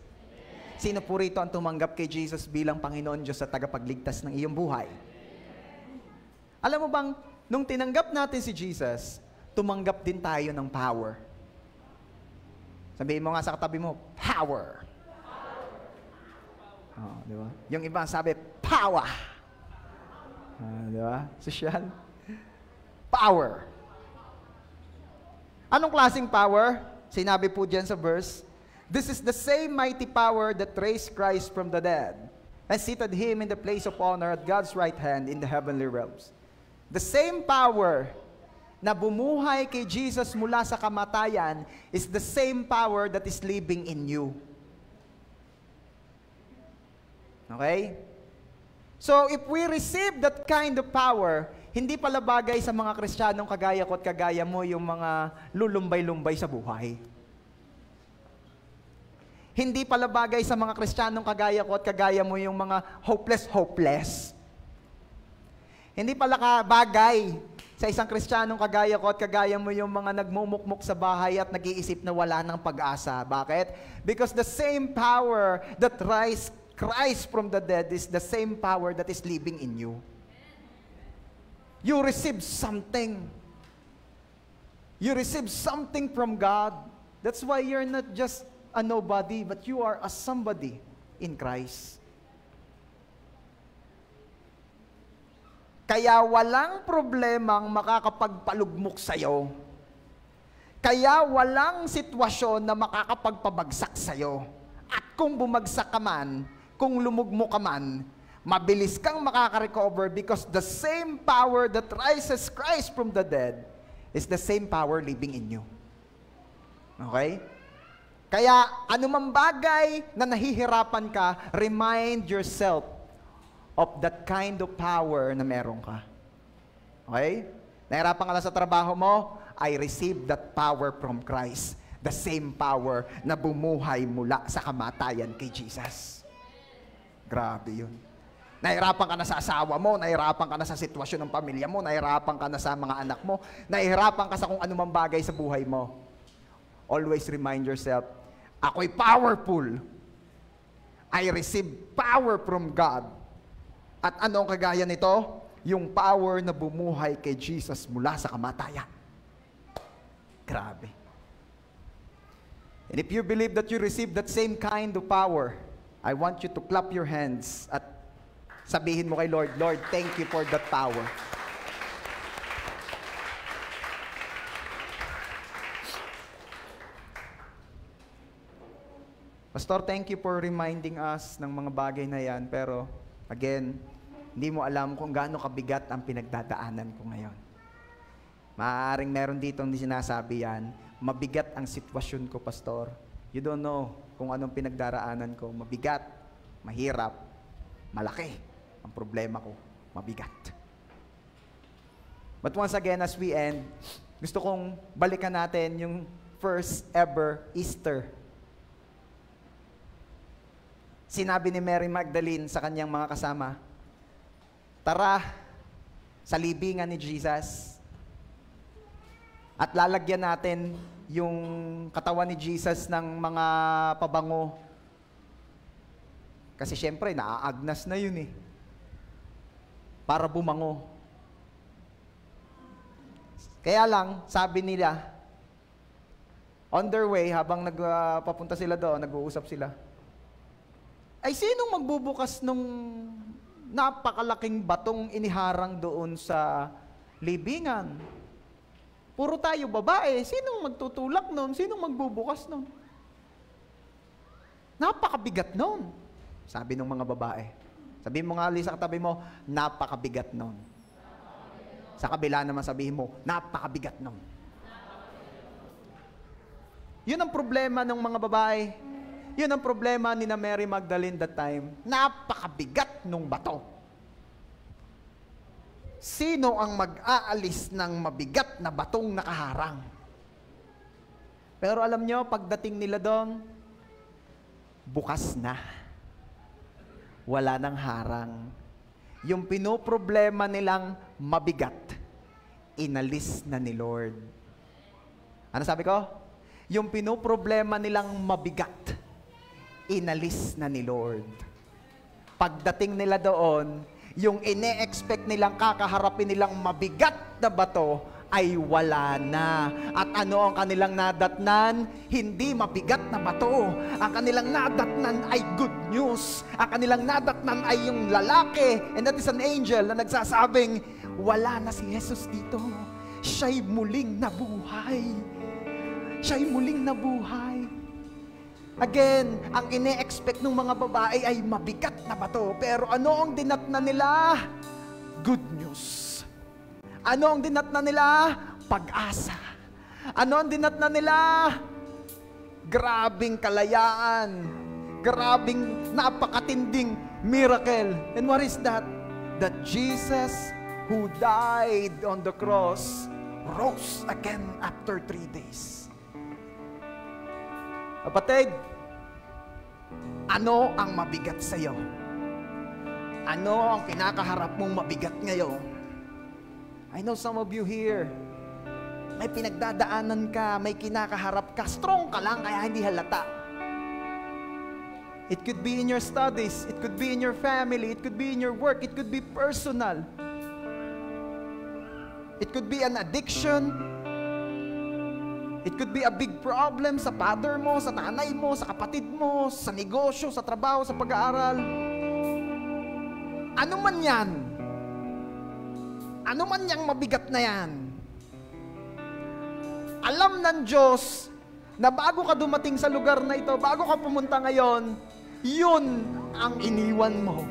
Sino po rito ang tumanggap kay Jesus bilang Panginoon Diyos at tagapagligtas ng iyong buhay? Alam mo bang, nung tinanggap natin si Jesus, tumanggap din tayo ng power. Sabihin mo nga sa katabi mo, power. Oh, di ba? Yung iba sabi, power. Di ba? Sosyal. Power. Anong klaseng power? Sinabi po dyan sa verse, this is the same mighty power that raised Christ from the dead and seated Him in the place of honor at God's right hand in the heavenly realms. The same power na bumuhay kay Jesus mula sa kamatayan is the same power that is living in you. Okay? So, if we receive that kind of power, hindi pala bagay sa mga Kristiyanong kagaya ko at kagaya mo yung mga lulumbay-lumbay sa buhay. Hindi pala bagay sa mga Kristiyanong kagaya ko at kagaya mo yung mga hopeless. Hindi pala bagay sa isang Kristiyanong kagaya ko at kagaya mo yung mga nagmumukmuk sa bahay at nag-iisip na wala ng pag-asa. Bakit? Because the same power that raised Christ from the dead is the same power that is living in you. You receive something. You receive something from God. That's why you're not just a nobody, but you are a somebody in Christ. Kaya walang problemang makakapagpalugmok sa'yo. Kaya walang sitwasyon na makakapagpabagsak sa'yo. At kung bumagsak ka man, kung lumugmok ka man, mabilis kang makaka-recover because the same power that raises Christ from the dead is the same power living in you. Okay? Kaya anumang bagay na nahihirapan ka, remind yourself of that kind of power na meron ka. Okay? Nahirapan ka lang sa trabaho mo, I receive that power from Christ. The same power na bumuhay mula sa kamatayan kay Jesus. Grabe yun. Nahirapan ka na sa asawa mo, nahirapan ka na sa sitwasyon ng pamilya mo, nahirapan ka na sa mga anak mo, nahirapan ka sa kung anumang bagay sa buhay mo. Always remind yourself, ako'y powerful. I receive power from God. At anong kagaya nito? Yung power na bumuhay kay Jesus mula sa kamatayan. Grabe. And if you believe that you receive that same kind of power, I want you to clap your hands at Sabihin mo kay Lord, Lord, thank you for that power. Pastor, thank you for reminding us ng mga bagay na yan. Pero, again, hindi mo alam kung gaano kabigat ang pinagdadaanan ko ngayon. Maaaring meron dito hindi sinasabi yan, mabigat ang sitwasyon ko, Pastor. You don't know kung anong pinagdaraanan ko. Mabigat, mahirap, malaki ang problema ko. Mabigat. But once again, as we end, gusto kong balikan natin yung first ever Easter. Sinabi ni Mary Magdalene sa kanyang mga kasama, tara sa libingan ni Jesus at lalagyan natin yung katawan ni Jesus ng mga pabango. Kasi syempre, naaagnas na yun eh. Para bumango. Kaya lang, sabi nila, on their way, habang papunta sila doon, nag-uusap sila, ay sinong magbubukas nung napakalaking batong iniharang doon sa libingan? Puro tayo babae. Sinong magtutulak nun? Sinong magbubukas nun? Napakabigat nun. Sabi ng mga babae. Sabihin mo nga, sa katabi mo, napakabigat nun. Sa kabila naman sabihin mo, napakabigat nun. Yun ang problema ng mga babae. Yun ang problema ni na Mary Magdalene that time. Napakabigat nung bato. Sino ang mag-aalis ng mabigat na batong nakaharang? Pero alam nyo, pagdating nila doon, bukas na. Wala nang harang. Yung pinoproblema nilang mabigat, inalis na ni Lord. Ano sabi ko? Yung pinoproblema nilang mabigat, inalis na ni Lord. Pagdating nila doon, yung ine-expect nilang kakaharapin nilang mabigat na bato ay wala na. At ano ang kanilang nadatnan? Hindi mabigat na bato. Ang kanilang nadatnan ay good news. Ang kanilang nadatnan ay yung lalaki, and that is an angel na nagsasabing, wala na si Jesus dito. Siya'y muling nabuhay. Siya'y muling nabuhay. Again, ang ine-expect ng mga babae ay mabigat na bato. Pero ano ang dinatnan nila? Good news. Ano ang dinatnan nila? Pag-asa. Ano ang dinatnan nila? Grabing kalayaan. Grabing napakatinding miracle. And what is that? That Jesus who died on the cross rose again after 3 days. Kapatid, ano ang mabigat sa iyo? Ano ang kinakaharap mong mabigat ngayon? I know some of you here, may pinagdadaanan ka, may kinakaharap ka, strong ka lang kaya hindi halata. It could be in your studies, it could be in your family, it could be in your work, it could be personal. It could be an addiction. It could be a big problem sa father mo, sa nanay mo, sa kapatid mo, sa negosyo, sa trabaho, sa pag-aaral. Ano man yan? Ano man yang mabigat na yan? Alam ng Diyos na bago ka dumating sa lugar na ito, bago ka pumunta ngayon, yun ang iniwan mo.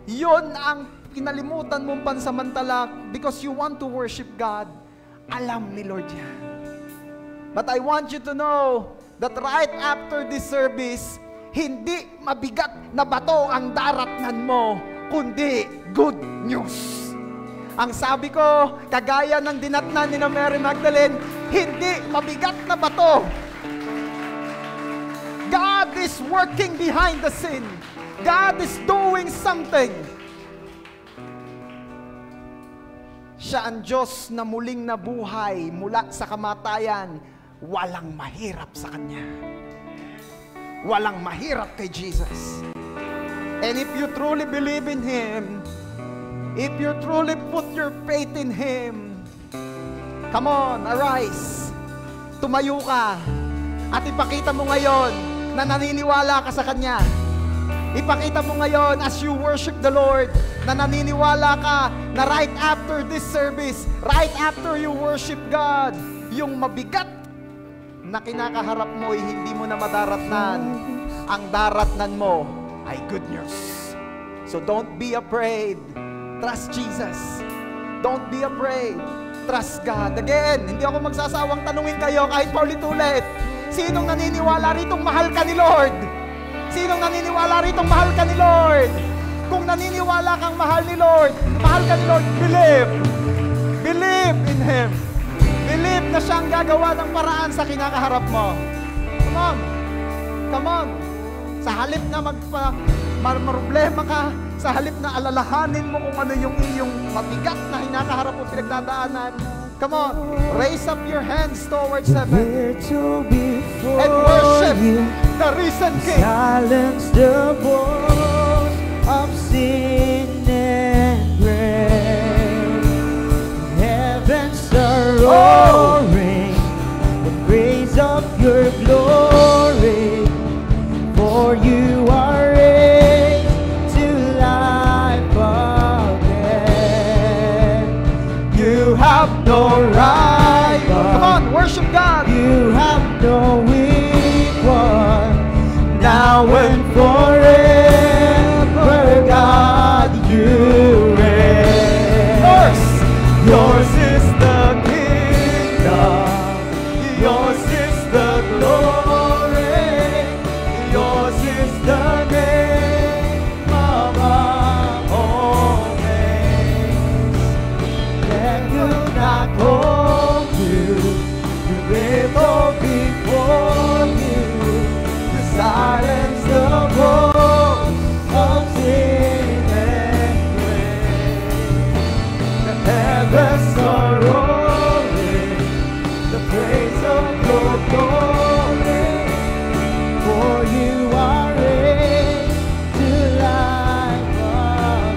Yun ang kinalimutan mong pansamantala because you want to worship God. Alam ni Lord yan. But I want you to know that right after this service, hindi mabigat na bato ang daratnan mo, kundi good news. Ang sabi ko, kagaya ng dinatnan ni Mary Magdalene, hindi mabigat na bato. God is working behind the scene. God is doing something. Siya ang Diyos na muling nabuhay mula sa kamatayan. Walang mahirap sa Kanya. Walang mahirap kay Jesus. And if you truly believe in Him, if you truly put your faith in Him, come on, arise. Tumayo ka at ipakita mo ngayon na naniniwala ka sa Kanya. Ipakita mo ngayon as you worship the Lord na naniniwala ka na right after this service, right after you worship God, yung mabigat na kinakaharap mo ay hindi mo na madaratnan. Ang daratnan mo ay good news. So don't be afraid. Trust Jesus. Don't be afraid. Trust God. Again, hindi ako magsasawang tanungin kayo kahit paulit-ulit. Sinong naniniwala ritong mahal ka ni Lord? Sinong naniniwala ritong mahal ka ni Lord? Kung naniniwala kang mahal ni Lord, believe. Believe in Him. Believe na siyang gagawa ng paraan sa kinakaharap mo. Come on. Come on. Sa halip na problema ka, sa halip na alalahanin mo kung ano yung iyong mabigat na hinakaharap mo pinagdadaanan, come on, raise up your hands towards heaven and worship the risen King. Silence the voice of sin and grace. Heavens are roaring the praise of your glory. For you are raised to life again. You have no rival. Come on, worship God. You have no equal. Now and forever, God, you reign. Yours is the kingdom. Yours is the glory. Yours is the name above all names. That could not hold you. You little before you. To silence the voice of sin and grace. The heavens are roaring the praise of your glory. For you are raised to life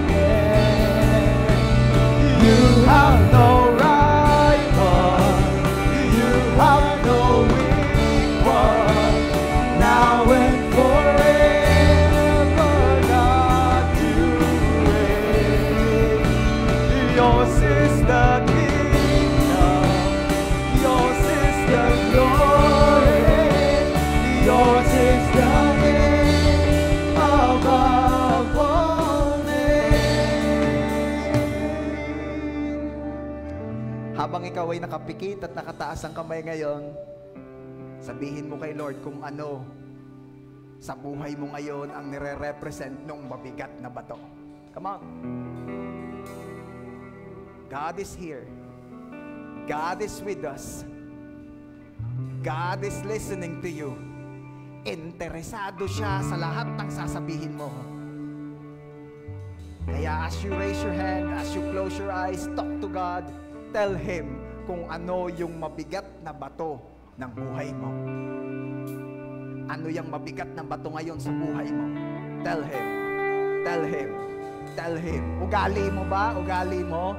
again. You have no rival. You have no equal. Now and forever, God, you reign. Yours is the kingdom. Yours is the glory. Yours is the name above all names. Habang ikaw ay nakapikit at nakataas ang kamay ngayon, sabihin mo kay Lord kung ano sa buhay mo ngayon ang nire-represent nung mabigat na bato. Come on. God is here. God is with us. God is listening to you. Interesado siya sa lahat ng sasabihin mo. Kaya as you raise your hand, as you close your eyes, talk to God. Tell Him kung ano yung mabigat na bato ng buhay mo. Ano yung mabigat na bato ngayon sa buhay mo? Tell Him. Tell Him. Tell Him. Ugali mo ba? Ugali mo?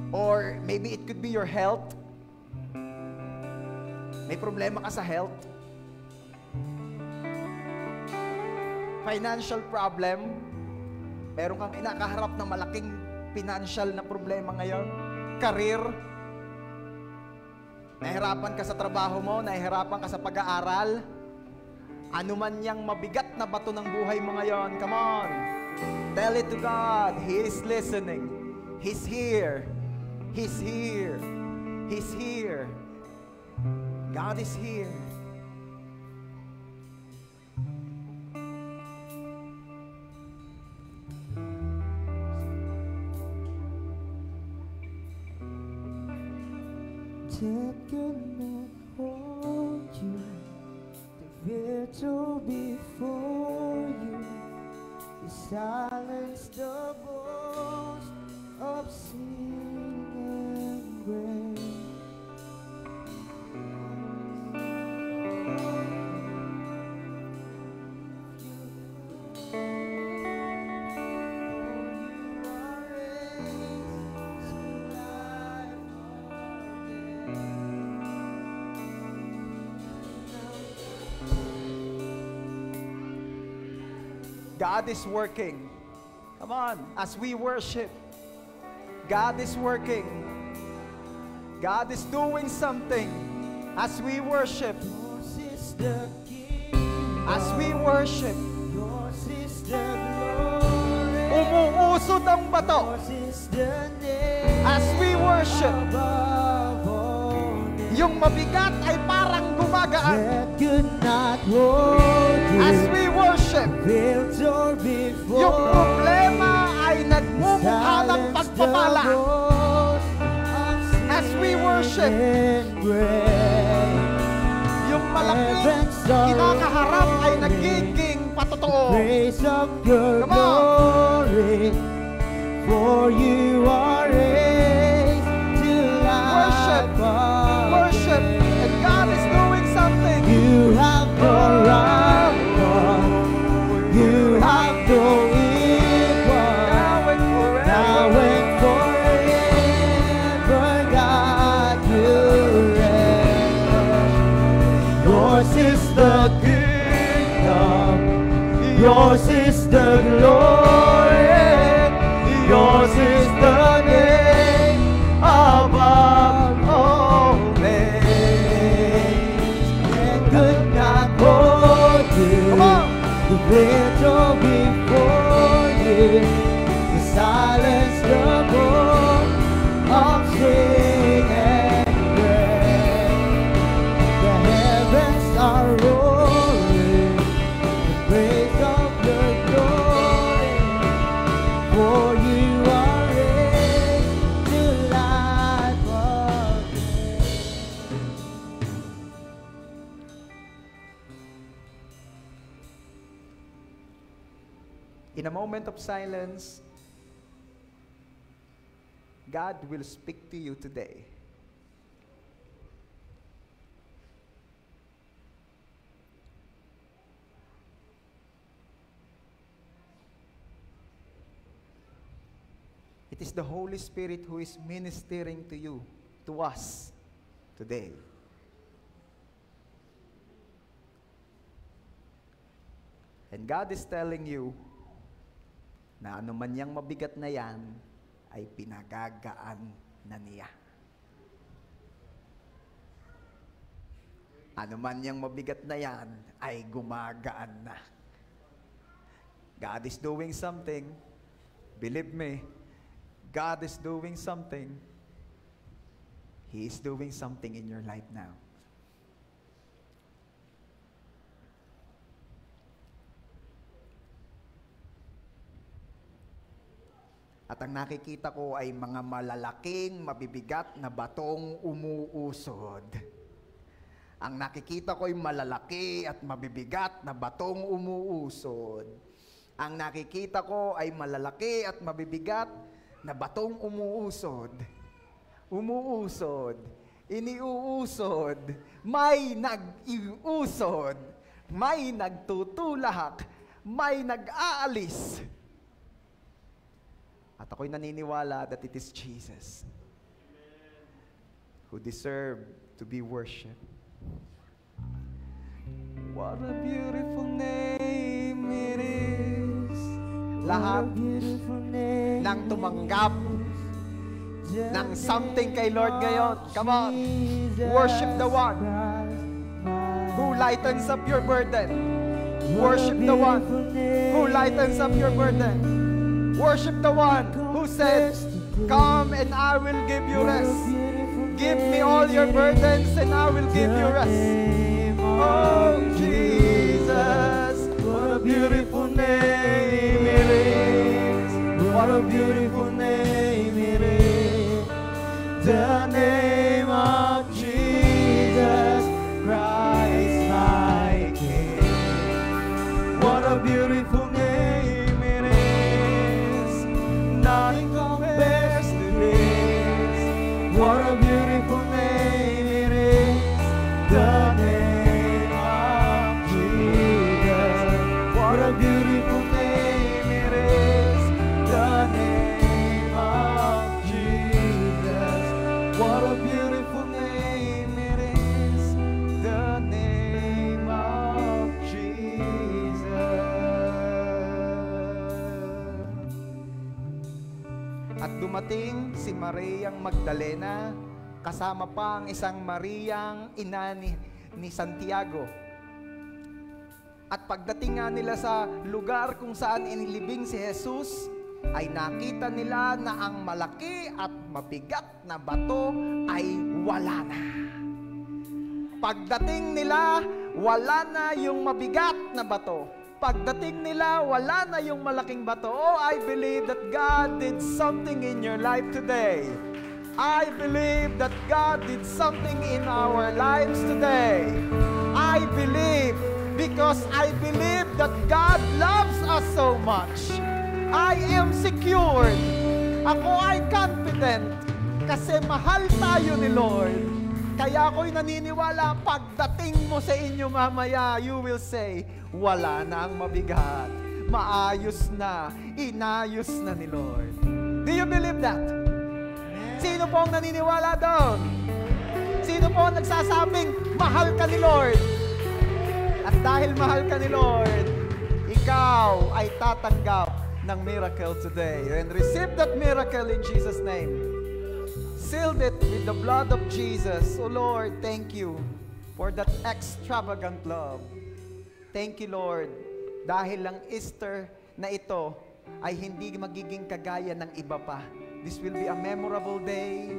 Or maybe it could be your health. May problema ka sa health. Financial problem. Meron kang inakaharap na malaking financial na problema ngayon. Career. Nahihirapan ka sa trabaho mo, nahihirapan ka sa pag-aaral. Ano man yang mabigat na bato ng buhay mo ngayon, come on. Tell it to God. He is listening. He's here. He's here. He's here. God is here. Death could not hold you. The victory before you. You silence the voice of sin and grace. God is working. Come on, as we worship, God is working. God is doing something as we worship. Yours is the As we worship, yours is the glory. umuusod ang bato. Yours is the name As we worship, above all names. yung mabigat ay parang gumagaan. That could not hold you. As we worship, Built or before yung problema ay nagmumukha ng pagpapala. As we worship, yung malaking kinakaharap ay nagiging patotoo. Praise of your Come on. glory, for you are raised to Worship, life. worship, and God is doing something. You have no rival, you have no equal. Now and forever. Now and forever, God, you reign. Yours is the kingdom, yours is the glory, yours is the name above all names. And could not hold you, Come on. the victor before you, the silence the voice of sin and grace. The heavens are roaring, the praise of your glory, for you are raised to life again. In a moment of silence, God will speak to you today. It is the Holy Spirit who is ministering to you, to us, today. And God is telling you na ano man yang mabigat na yan, ay pinagagaan na niya. Ano man yang mabigat na yan, ay gumagaan na. God is doing something. Believe me, God is doing something. He is doing something in your life now. At ang nakikita ko ay mga malalaking, mabibigat na batong umuusod. Ang nakikita ko ay malalaki at mabibigat na batong umuusod. Ang nakikita ko ay malalaki at mabibigat na batong umuusod. Umuusod, iniuusod, may nag-iusod, may nagtutulak, may nag-aalis. At ako'y naniniwala that it is Jesus who deserved to be worshipped. What a beautiful name it is. Lahat ng tumanggap ng something kay Lord ngayon. Come on, worship the one who lightens up your burden. Worship the one who lightens up your burden. Worship the one who said, come and I will give you rest. Give me all your burdens and I will give you rest. Oh, Jesus, what a beautiful name it is. What a beautiful name it is. The name of Jesus Christ, my King. What a beautiful name it is. Nothing compares to this. What a beautiful name it is. The name of Jesus. What a beautiful name it is. The name of Jesus. What a beautiful name it is. The name of Jesus. Mariang Magdalena, kasama pa ang isang Mariang ina ni Santiago. At pagdating nga nila sa lugar kung saan inilibing si Jesus, ay nakita nila na ang malaki at mabigat na bato ay wala na. Pagdating nila, wala na yung mabigat na bato. Pagdating nila, wala na yung malaking bato. Oh, I believe that God did something in your life today. I believe that God did something in our lives today. I believe because I believe that God loves us so much. I am secured. Ako ay confident kasi mahal tayo ni Lord. Kaya ako'y naniniwala, pagdating mo sa inyo mamaya, you will say, wala na ang mabigat. Maayos na, inayos na ni Lord. Do you believe that? Sino po ang naniniwala doon? Sino po ang nagsasabing, mahal ka ni Lord? At dahil mahal ka ni Lord, ikaw ay tatanggap ng miracle today. And receive that miracle in Jesus' name. Sealed it with the blood of Jesus. Oh Lord, thank you for that extravagant love. Thank you, Lord, dahil ang Easter na ito ay hindi magiging kagaya ng iba pa. This will be a memorable day.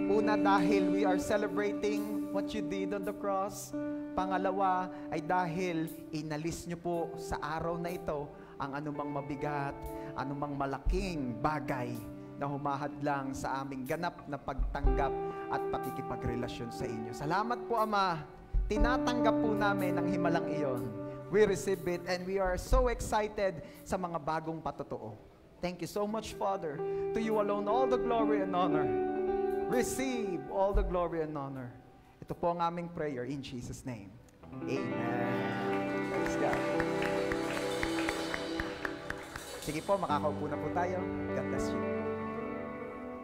Una, dahil we are celebrating what you did on the cross. Pangalawa ay dahil inalis niyo po sa araw na ito ang anumang mabigat, anumang malaking bagay na humahadlang sa aming ganap na pagtanggap at pakikipagrelasyon sa inyo. Salamat po, Ama. Tinatanggap po namin ang himalang iyon. We receive it and we are so excited sa mga bagong patotoo. Thank you so much, Father. To you alone all the glory and honor. Receive all the glory and honor. Ito po ang aming prayer in Jesus' name. Amen. Praise God. Sige po, makakaupo na po tayo. God bless you.